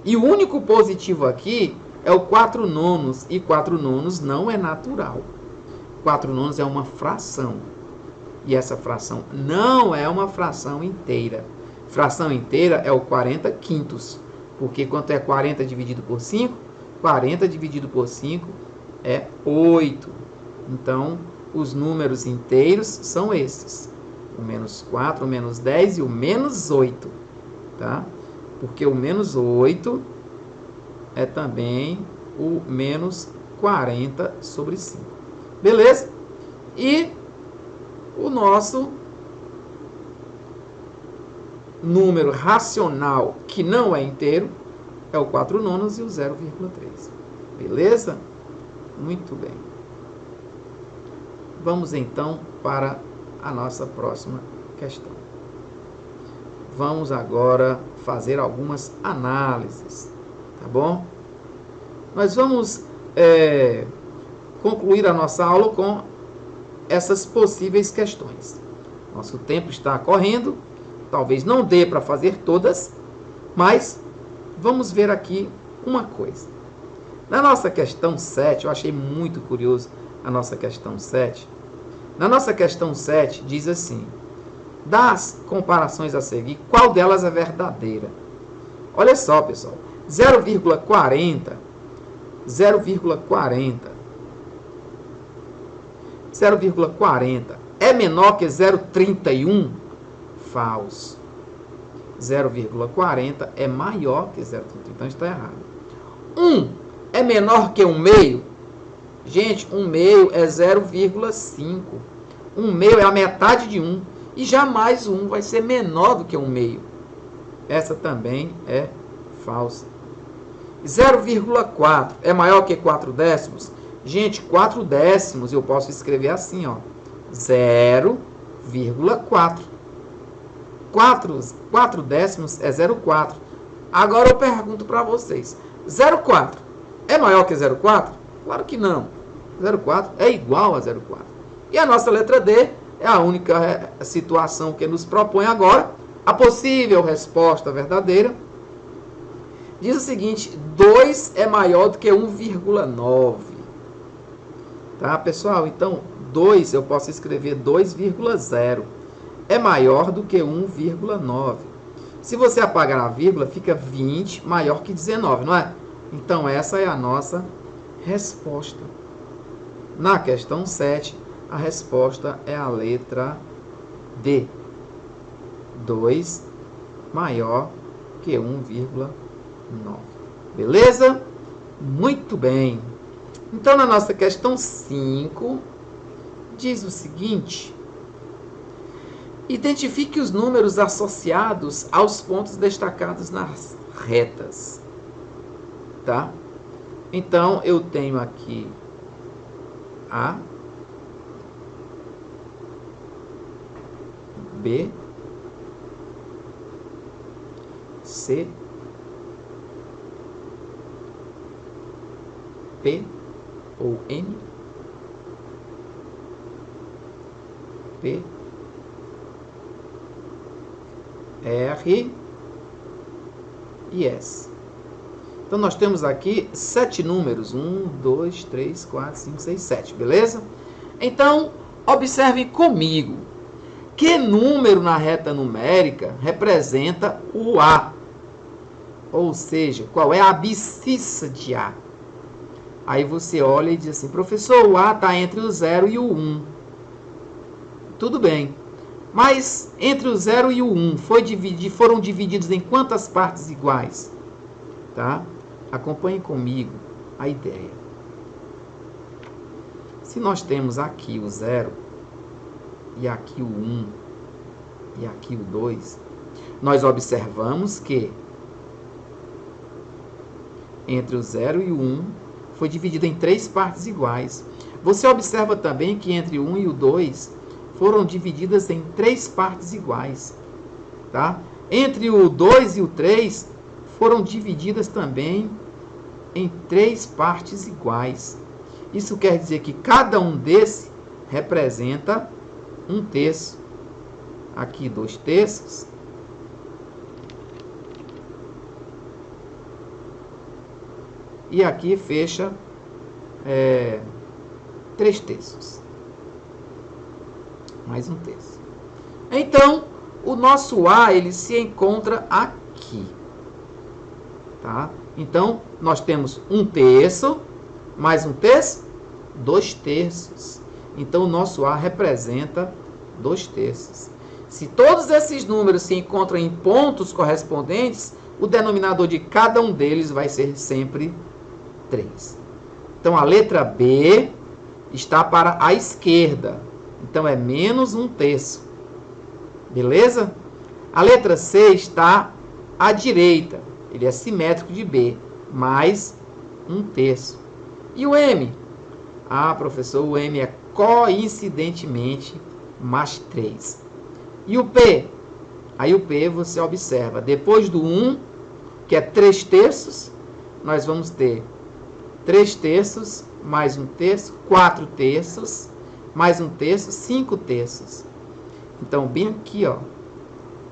E o único positivo aqui é o 4 nonos, e 4 nonos não é natural. 4 nonos é uma fração. E essa fração não é uma fração inteira. Fração inteira é o 40 quintos. Porque quanto é 40 dividido por 5? 40 dividido por 5 é 8. Então, os números inteiros são esses. O menos 4, o menos 10 e o menos 8. Tá? Porque o menos 8 é também o menos 40 sobre 5. Beleza? E o nosso número racional que não é inteiro é o 4 nonos e o 0,3. Beleza? Muito bem. Vamos então para a nossa próxima questão. Vamos agora fazer algumas análises, tá bom? Nós vamos concluir a nossa aula com essas possíveis questões. Nosso tempo está correndo, talvez não dê para fazer todas, mas vamos ver aqui uma coisa. Na nossa questão 7, eu achei muito curioso a nossa questão 7. Na nossa questão 7 diz assim: das comparações a seguir, qual delas é verdadeira? Olha só, pessoal, 0,40 é menor que 0,31? Falso. 0,40 é maior que 0,31, então está errado. 1 é menor que 1 meio? Gente, 1 meio é 0,5. 1 meio é a metade de 1. E jamais 1 vai ser menor do que 1 meio. Essa também é falsa. 0,4 é maior que 4 décimos? Gente, 4 décimos eu posso escrever assim, ó. 0,4. 4 décimos é 0,4. Agora eu pergunto para vocês. 0,4 é maior que 0,4? Claro que não. 0,4 é igual a 0,4. E a nossa letra D é a única situação que nos propõe agora. A possível resposta verdadeira diz o seguinte: 2 é maior do que 1,9. Tá, pessoal? Então, 2 eu posso escrever 2,0. É maior do que 1,9. Se você apagar a vírgula, fica 20 maior que 19, não é? Então, essa é a nossa resposta. Na questão 7, a resposta é a letra D. 2 maior que 1,9. Beleza? Muito bem. Então, na nossa questão 5, diz o seguinte: identifique os números associados aos pontos destacados nas retas. Tá? Então, eu tenho aqui A, B, C, P ou N, P, R e S. Então, nós temos aqui 7 números. 1, 2, 3, 4, 5, 6, 7. Beleza? Então, observe comigo. Que número na reta numérica representa o A? Ou seja, qual é a abscissa de A? Aí você olha e diz assim: professor, o A está entre o 0 e o 1. Tudo bem. Mas entre o 0 e o 1 foram divididos em quantas partes iguais? Tá? Acompanhe comigo a ideia. Se nós temos aqui o 0, e aqui o 1, e aqui o 2, nós observamos que entre o 0 e o 1 foi dividido em 3 partes iguais. Você observa também que entre o 1 e o 2 foram divididas em 3 partes iguais. Tá? Entre o 2 e o 3 foram divididas também em 3 partes iguais. Isso quer dizer que cada um desses representa 1/3. Aqui 2/3. E aqui fecha 3/3. Mais 1/3. Então, o nosso A, ele se encontra aqui. Tá? Então, nós temos 1/3, mais 1/3, 2/3. Então, o nosso A representa 2/3. Se todos esses números se encontram em pontos correspondentes, o denominador de cada um deles vai ser sempre 3. Então, a letra B está para a esquerda. Então, é menos 1/3. Beleza? A letra C está à direita. Ele é simétrico de B, mais 1/3. E o M? Ah, professor, o M é coincidentemente mais 3. E o P? Aí o P você observa, depois do 1, que é 3/3, nós vamos ter 3/3, mais 1/3, 4/3, mais 1/3, 5/3. Então, bem aqui, ó,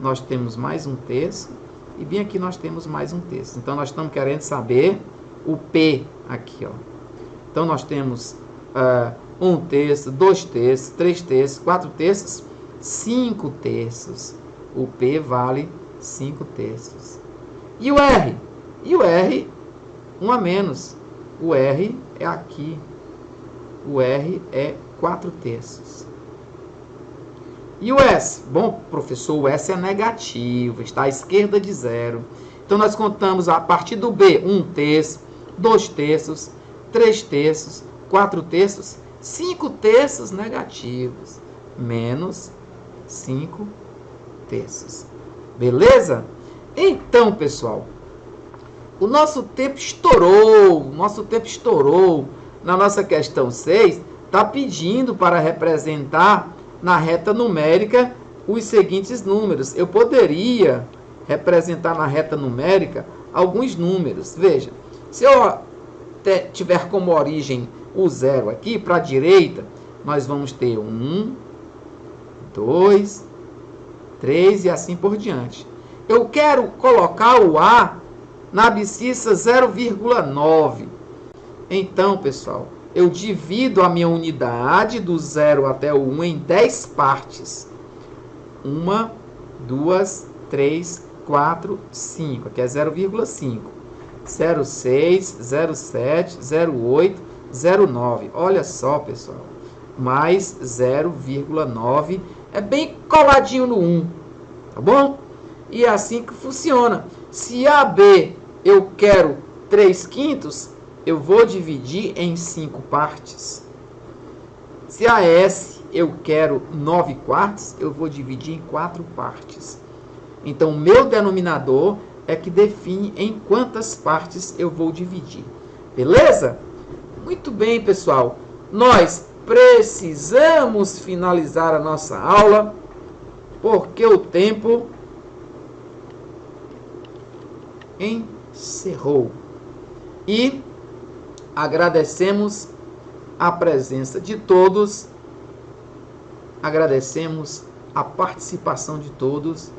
nós temos mais 1/3, e bem aqui nós temos mais 1/3. Então, nós estamos querendo saber o P aqui, ó. Então, nós temos 1/3, 2/3, 3/3, 4/3, 5/3. O P vale 5/3. E o R? E o R, 1 a menos. O R é aqui. O R é 4/3. E o S? Bom, professor, o S é negativo, está à esquerda de 0. Então, nós contamos a partir do B, 1/3, 2/3, 3/3, 4 terços, 5 terços negativos, menos 5 terços. Beleza? Então, pessoal, o nosso tempo estourou, na nossa questão 6, está pedindo para representar na reta numérica os seguintes números. Eu poderia representar na reta numérica alguns números. Veja, se eu tiver como origem o 0 aqui, para a direita, nós vamos ter 1, 2, 3 e assim por diante. Eu quero colocar o A na abscissa 0,9. Então, pessoal, eu divido a minha unidade do 0 até o 1 em 10 partes. 1, 2, 3, 4, 5. Aqui é 0,5. 0,6, 0,7, 0,8, 0,9. Olha só, pessoal. Mais 0,9. É bem coladinho no 1. Tá bom? E é assim que funciona. Se AB eu quero 3/5, eu vou dividir em 5 partes. Se AS eu quero 9/4, eu vou dividir em 4 partes. Então, o meu denominador é que define em quantas partes eu vou dividir. Beleza? Muito bem, pessoal. Nós precisamos finalizar a nossa aula, porque o tempo encerrou. E agradecemos a presença de todos, agradecemos a participação de todos,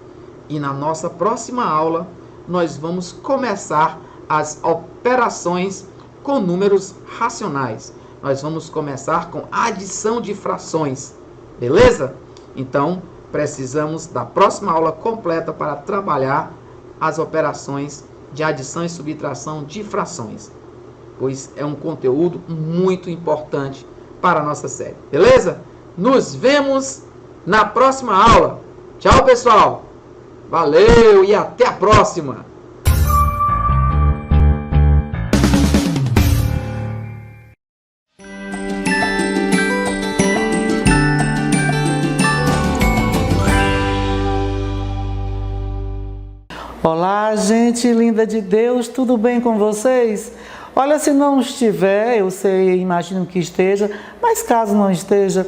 e na nossa próxima aula nós vamos começar as operações com números racionais. Nós vamos começar com adição de frações, beleza? Então, precisamos da próxima aula completa para trabalhar as operações de adição e subtração de frações, pois é um conteúdo muito importante para a nossa série, beleza? Nos vemos na próxima aula. Tchau, pessoal! Valeu e até a próxima! Olá, gente linda de Deus, tudo bem com vocês? Olha, se não estiver, eu sei, imagino que esteja, mas caso não esteja,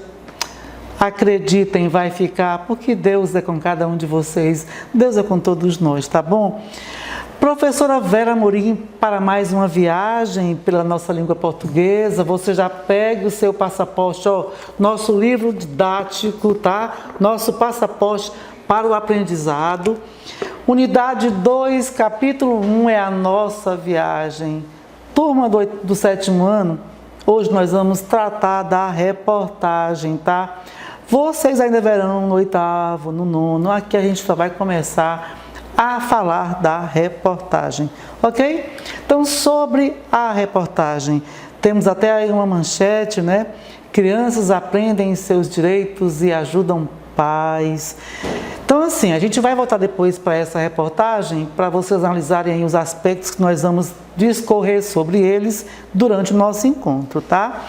acreditem, vai ficar, porque Deus é com cada um de vocês, Deus é com todos nós, tá bom? Professora Vera Amorim, para mais uma viagem pela nossa língua portuguesa, você já pegue o seu passaporte, ó, nosso livro didático, tá? Nosso passaporte para o aprendizado. Unidade 2, capítulo 1 é a nossa viagem. Turma do 7º ano, hoje nós vamos tratar da reportagem, tá? Vocês ainda verão no 8º, no 9º, aqui a gente só vai começar a falar da reportagem, ok? Então, sobre a reportagem, temos até aí uma manchete, né? Crianças aprendem seus direitos e ajudam pais. Então, assim, a gente vai voltar depois para essa reportagem para vocês analisarem aí os aspectos que nós vamos discorrer sobre eles durante o nosso encontro, tá?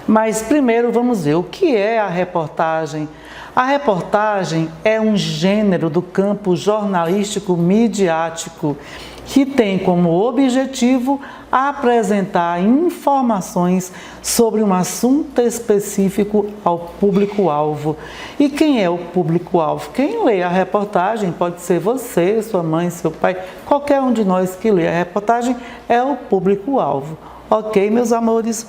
Mas primeiro vamos ver o que é a reportagem. A reportagem é um gênero do campo jornalístico midiático que tem como objetivo apresentar informações sobre um assunto específico ao público-alvo. E quem é o público-alvo? Quem lê a reportagem pode ser você, sua mãe, seu pai, qualquer um de nós que lê a reportagem é o público-alvo. Ok, meus amores?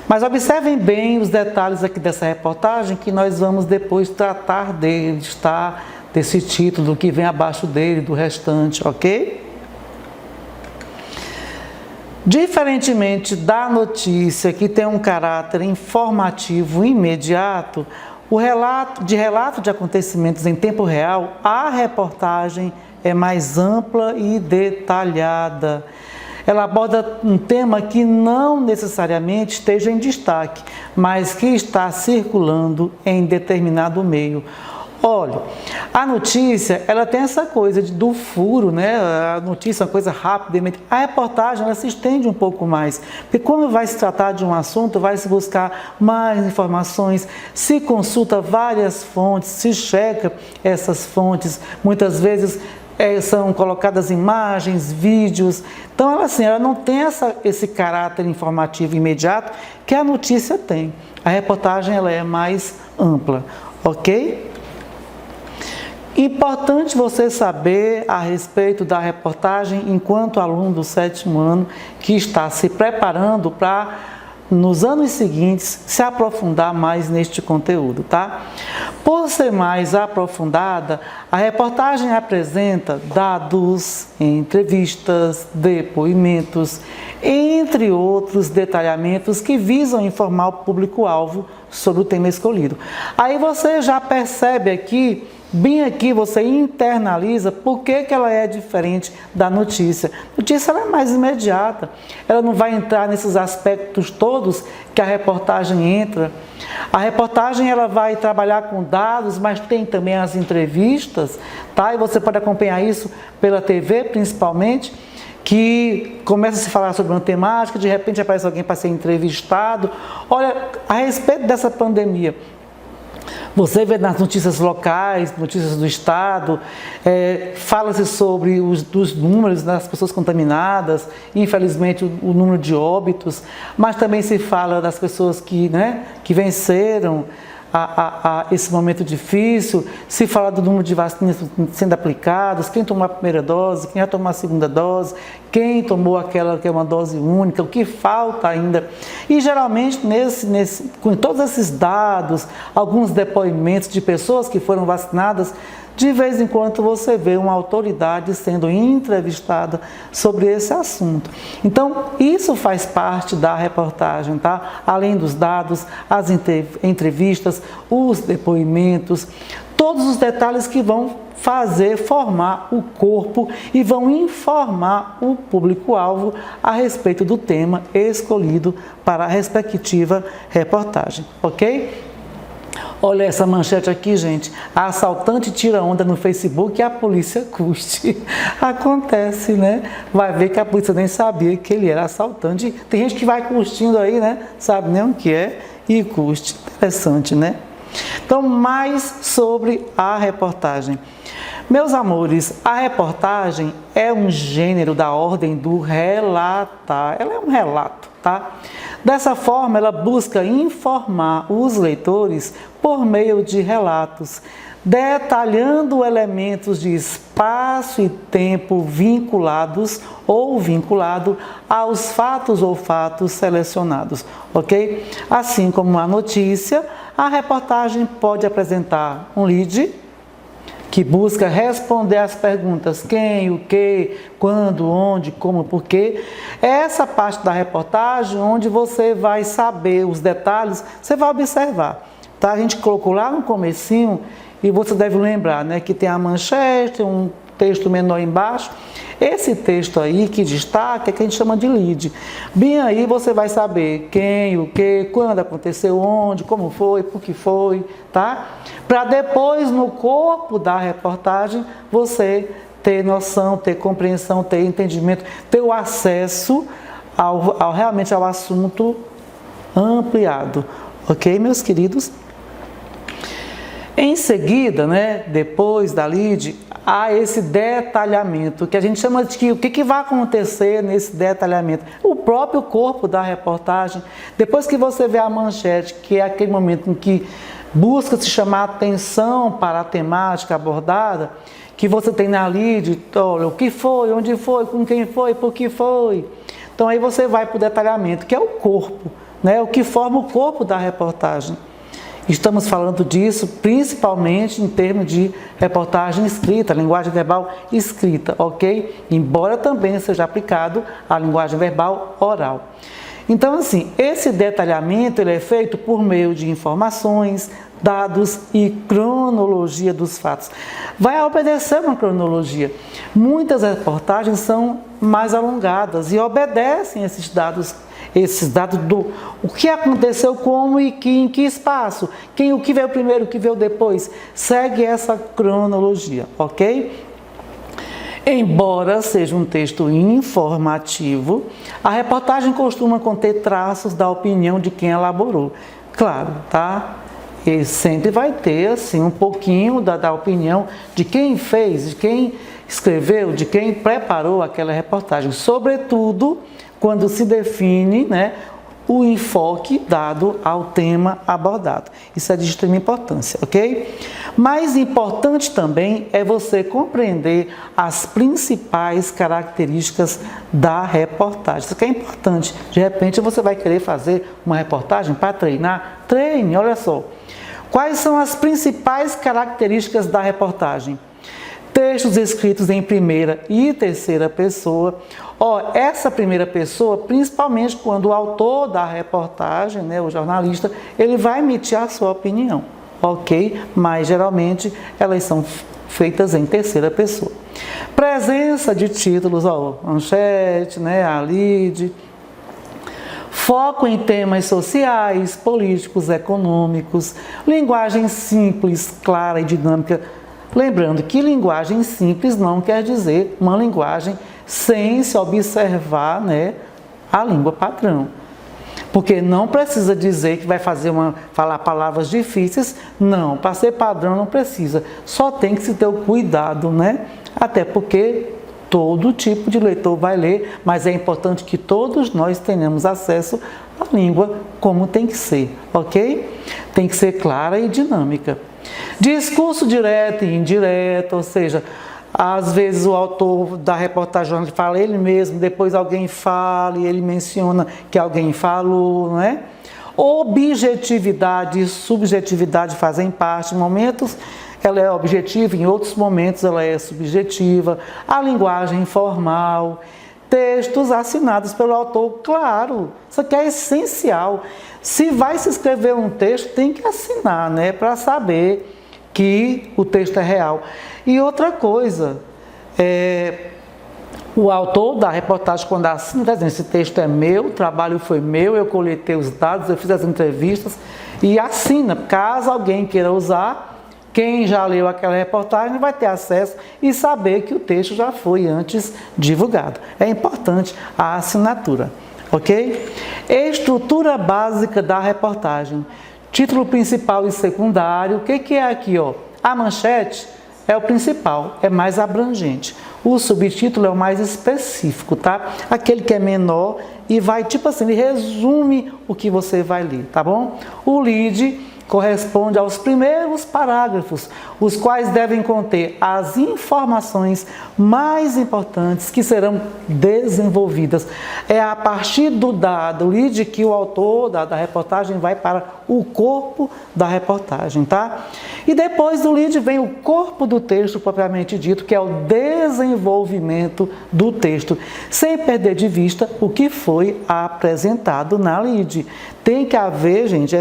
Mas observem bem os detalhes aqui dessa reportagem que nós vamos depois tratar deles, tá? Desse título que vem abaixo dele, do restante, ok? Diferentemente da notícia, que tem um caráter informativo imediato, o relato de acontecimentos em tempo real, a reportagem é mais ampla e detalhada. Ela aborda um tema que não necessariamente esteja em destaque, mas que está circulando em determinado meio. Olha, a notícia, ela tem essa coisa do furo, né? A notícia é uma coisa rápida. A reportagem, ela se estende um pouco mais. Porque quando vai se tratar de um assunto, vai se buscar mais informações, se consulta várias fontes, se checa essas fontes. Muitas vezes são colocadas imagens, vídeos. Então, ela não tem esse caráter informativo imediato que a notícia tem. A reportagem, ela é mais ampla, ok? Importante você saber a respeito da reportagem enquanto aluno do 7º ano que está se preparando para, nos anos seguintes, se aprofundar mais neste conteúdo, tá? Por ser mais aprofundada, a reportagem apresenta dados, entrevistas, depoimentos, entre outros detalhamentos que visam informar o público-alvo sobre o tema escolhido. Aí você já percebe aqui, bem aqui você internaliza por que ela é diferente da notícia. A notícia ela é mais imediata, ela não vai entrar nesses aspectos todos que a reportagem entra. A reportagem ela vai trabalhar com dados, mas tem também as entrevistas, tá? E você pode acompanhar isso pela TV principalmente, que começa a se falar sobre uma temática, de repente aparece alguém para ser entrevistado. Olha, a respeito dessa pandemia, você vê nas notícias locais, notícias do estado, fala-se sobre os números das pessoas contaminadas, infelizmente o número de óbitos, mas também se fala das pessoas que venceram a esse momento difícil, se fala do número de vacinas sendo aplicadas, quem tomou a primeira dose, quem já tomou a segunda dose, quem tomou aquela que é uma dose única, o que falta ainda. E geralmente, com todos esses dados, alguns depoimentos de pessoas que foram vacinadas, de vez em quando você vê uma autoridade sendo entrevistada sobre esse assunto. Então, isso faz parte da reportagem, tá? Além dos dados, as entrevistas, os depoimentos, todos os detalhes que vão formar o corpo e vão informar o público-alvo a respeito do tema escolhido para a respectiva reportagem, ok? Olha essa manchete aqui, gente. A assaltante tira onda no Facebook e a polícia custe. Acontece, né? Vai ver que a polícia nem sabia que ele era assaltante. Tem gente que vai curtindo aí, né? Sabe nem o que é e custe. Interessante, né? Então, mais sobre a reportagem. Meus amores, a reportagem é um gênero da ordem do relatar. Ela é um relato, tá? Dessa forma, ela busca informar os leitores por meio de relatos, detalhando elementos de espaço e tempo vinculados ou vinculado aos fatos ou fatos selecionados, ok? Assim como a notícia, a reportagem pode apresentar um lead, que busca responder às perguntas quem, o que, quando, onde, como, porquê. Essa parte da reportagem, onde você vai saber os detalhes, você vai observar. Tá? A gente colocou lá no comecinho, e você deve lembrar, né, que tem a manchete, um texto menor embaixo. Esse texto aí que destaca é que a gente chama de lead. Bem aí você vai saber quem, o que, quando aconteceu, onde, como foi, por que foi, tá? Para depois, no corpo da reportagem, você ter noção, ter compreensão, ter entendimento, ter o acesso realmente ao assunto ampliado. Ok, meus queridos? Em seguida, né, depois da lead, há esse detalhamento, que a gente chama de o que vai acontecer nesse detalhamento. O próprio corpo da reportagem, depois que você vê a manchete, que é aquele momento em que busca se chamar atenção para a temática abordada, que você tem na lead, olha, o que foi, onde foi, com quem foi, por que foi. Então aí você vai para o detalhamento, que é o corpo, né, o que forma o corpo da reportagem. Estamos falando disso principalmente em termos de reportagem escrita, linguagem verbal escrita, ok? Embora também seja aplicado à linguagem verbal oral. Então, assim, esse detalhamento ele é feito por meio de informações, dados e cronologia dos fatos. Vai obedecer uma cronologia. Muitas reportagens são mais alongadas e obedecem esses dados, esses dados do o que aconteceu, como e em que espaço, o que veio primeiro, o que veio depois. Segue essa cronologia, ok? Embora seja um texto informativo, a reportagem costuma conter traços da opinião de quem elaborou. Claro, tá? E sempre vai ter, assim, um pouquinho da opinião de quem fez, de quem escreveu, de quem preparou aquela reportagem. Sobretudo, quando se define, né, o enfoque dado ao tema abordado. Isso é de extrema importância, ok? Mais importante também é você compreender as principais características da reportagem. Isso aqui é importante. De repente você vai querer fazer uma reportagem para treinar? Treine, olha só. Quais são as principais características da reportagem? Textos escritos em primeira e terceira pessoa. Essa primeira pessoa, principalmente quando o autor da reportagem, né, o jornalista, ele vai emitir a sua opinião, ok? Mas geralmente elas são feitas em terceira pessoa. Presença de títulos, manchete, né, a lead. Foco em temas sociais, políticos, econômicos. Linguagem simples, clara e dinâmica. Lembrando que linguagem simples não quer dizer uma linguagem sem se observar, né, a língua padrão. Porque não precisa dizer que vai falar palavras difíceis. Não, para ser padrão não precisa. Só tem que se ter o cuidado, né? Até porque todo tipo de leitor vai ler, mas é importante que todos nós tenhamos acesso à língua como tem que ser, ok? Tem que ser clara e dinâmica. Discurso direto e indireto, ou seja, às vezes o autor da reportagem fala ele mesmo, depois alguém fala e ele menciona que alguém falou, não é? Objetividade e subjetividade fazem parte. Em momentos ela é objetiva, em outros momentos ela é subjetiva. A linguagem informal, textos assinados pelo autor, claro, isso aqui é essencial. Se vai se escrever um texto, tem que assinar, né, para saber que o texto é real. E outra coisa, o autor da reportagem, quando assina, está dizendo, esse texto é meu, o trabalho foi meu, eu coletei os dados, eu fiz as entrevistas, e assina. Caso alguém queira usar, quem já leu aquela reportagem vai ter acesso e saber que o texto já foi antes divulgado. É importante a assinatura, ok? Estrutura básica da reportagem. Título principal e secundário. O que é aqui, A manchete é o principal, é mais abrangente. O subtítulo é o mais específico, tá? Aquele que é menor e vai, tipo assim, ele resume o que você vai ler, tá bom? O lead corresponde aos primeiros parágrafos, os quais devem conter as informações mais importantes que serão desenvolvidas. É a partir do lead que o autor da reportagem vai para o corpo da reportagem, tá? E depois do lead vem o corpo do texto propriamente dito, que é o desenvolvimento do texto, sem perder de vista o que foi apresentado na lead. Tem que haver, gente,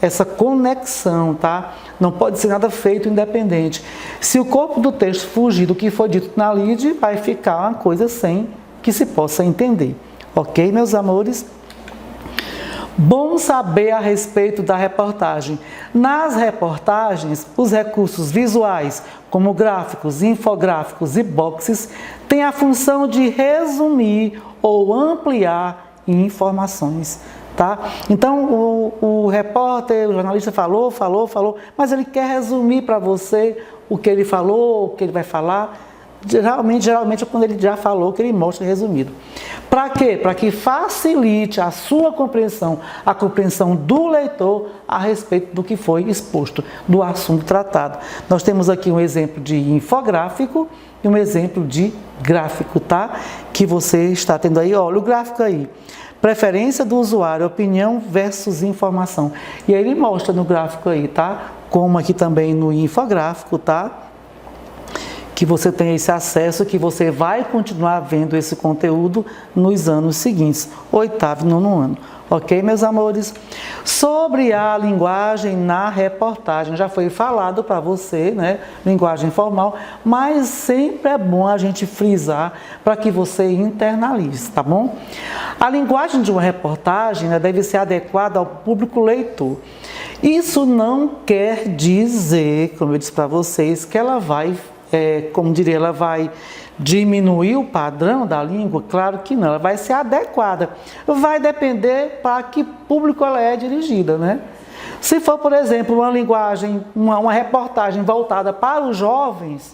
essa conexão, tá? Não pode ser nada feito independente. Se o corpo do texto fugir do que foi dito na lead, vai ficar uma coisa sem que se possa entender. Ok, meus amores? Bom saber a respeito da reportagem. Nas reportagens, os recursos visuais, como gráficos, infográficos e boxes, têm a função de resumir ou ampliar informações. Tá? Então, o repórter, o jornalista falou, mas ele quer resumir para você o que ele falou, o que ele vai falar. Geralmente é quando ele já falou que ele mostra resumido. Para quê? Para que facilite a sua compreensão, a compreensão do leitor a respeito do que foi exposto, do assunto tratado. Nós temos aqui um exemplo de infográfico e um exemplo de gráfico, tá? Que você está tendo aí, olha o gráfico aí. Preferência do usuário, opinião versus informação. E aí ele mostra no gráfico aí, tá? Como aqui também no infográfico, tá? Que você tem esse acesso, que você vai continuar vendo esse conteúdo nos anos seguintes, 8º e 9º ano. Ok, meus amores? Sobre a linguagem na reportagem, já foi falado para você, né? Linguagem formal, mas sempre é bom a gente frisar para que você internalize, tá bom? A linguagem de uma reportagem, né, deve ser adequada ao público leitor. Isso não quer dizer, como eu disse para vocês, que ela vai, ela vai diminuir o padrão da língua. Claro que não, ela vai ser adequada. Vai depender para que público ela é dirigida, né? Se for, por exemplo, uma linguagem, uma reportagem voltada para os jovens,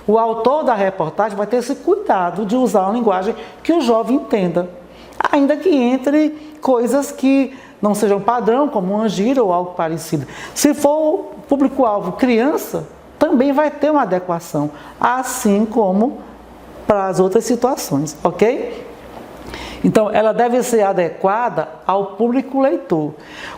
o autor da reportagem vai ter esse cuidado de usar uma linguagem que o jovem entenda, ainda que entre coisas que não sejam padrão, como uma gíria ou algo parecido. Se for público-alvo criança, também vai ter uma adequação, assim como para as outras situações, ok? Então, ela deve ser adequada ao público leitor.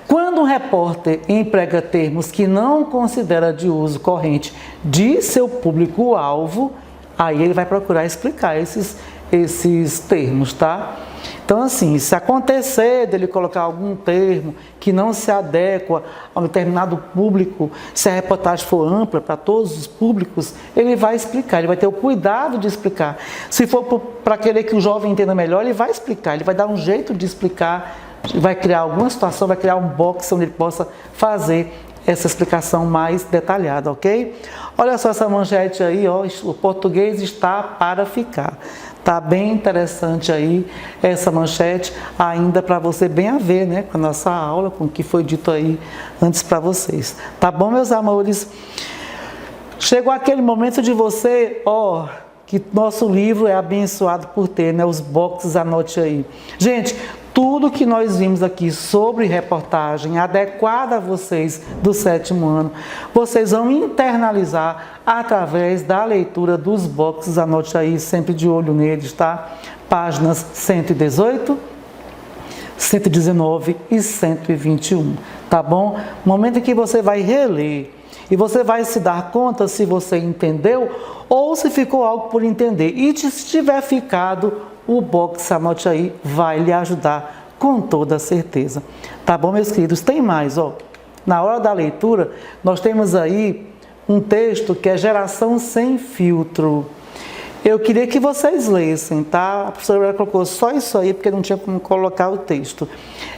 Quando um repórter emprega termos que não considera de uso corrente de seu público-alvo, aí ele vai procurar explicar esses termos, tá? Então, assim, se acontecer dele colocar algum termo que não se adequa a um determinado público, se a reportagem for ampla para todos os públicos, ele vai explicar, ele vai ter o cuidado de explicar. Se for para querer que o jovem entenda melhor, ele vai explicar, ele vai dar um jeito de explicar, vai criar alguma situação, vai criar um box onde ele possa fazer essa explicação mais detalhada, ok? Olha só essa manchete aí, ó, o português está para ficar. Tá bem interessante aí essa manchete, ainda para você bem a ver, né, com a nossa aula, com o que foi dito aí antes para vocês. Tá bom, meus amores? Chegou aquele momento de você, ó, que nosso livro é abençoado por ter, né, os boxes, anote aí. Gente, tudo que nós vimos aqui sobre reportagem adequada a vocês do 7º ano, vocês vão internalizar através da leitura dos boxes, anote aí, sempre de olho neles, tá? Páginas 118, 119 e 121, tá bom? Momento em que você vai reler e você vai se dar conta se você entendeu ou se ficou algo por entender. E se tiver ficado, o box, anote aí, vai lhe ajudar com toda certeza. Tá bom, meus queridos? Tem mais, ó. Na hora da leitura, nós temos aí um texto que é Geração Sem Filtro. Eu queria que vocês lessem, tá? A professora colocou só isso aí, porque não tinha como colocar o texto.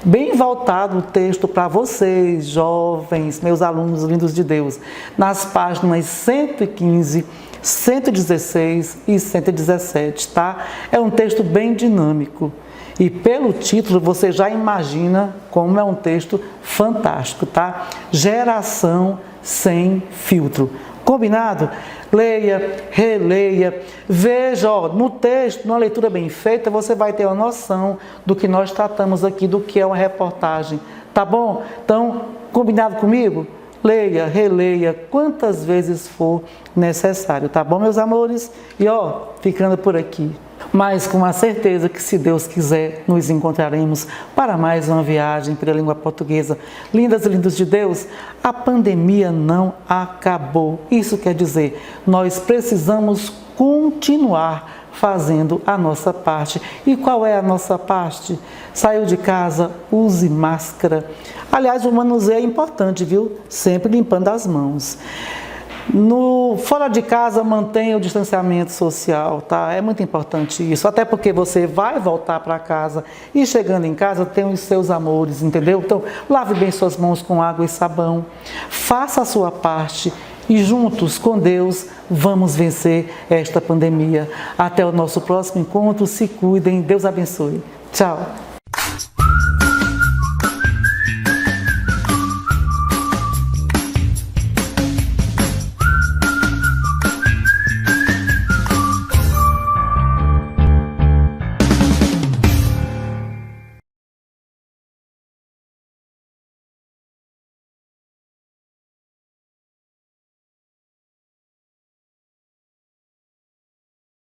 Bem voltado o texto para vocês, jovens, meus alunos lindos de Deus, nas páginas 115, 116 e 117, tá? É um texto bem dinâmico e pelo título você já imagina como é um texto fantástico, tá? Geração Sem Filtro. Combinado? Leia, releia, veja, ó, no texto, numa leitura bem feita, você vai ter uma noção do que nós tratamos aqui, do que é uma reportagem, tá bom? Então, combinado comigo? Leia, releia, quantas vezes for necessário, tá bom, meus amores? E ó, ficando por aqui, mas com a certeza que, se Deus quiser, nos encontraremos para mais uma viagem pela língua portuguesa. Lindas e lindos de Deus, a pandemia não acabou. Isso quer dizer, nós precisamos continuar fazendo a nossa parte. E qual é a nossa parte? Saiu de casa, use máscara. Aliás, o manuseio é importante, viu? Sempre limpando as mãos. Fora de casa, mantenha o distanciamento social, tá? É muito importante isso, até porque você vai voltar para casa e chegando em casa tem os seus amores, entendeu? Então, lave bem suas mãos com água e sabão, faça a sua parte e juntos com Deus vamos vencer esta pandemia. Até o nosso próximo encontro, se cuidem, Deus abençoe. Tchau!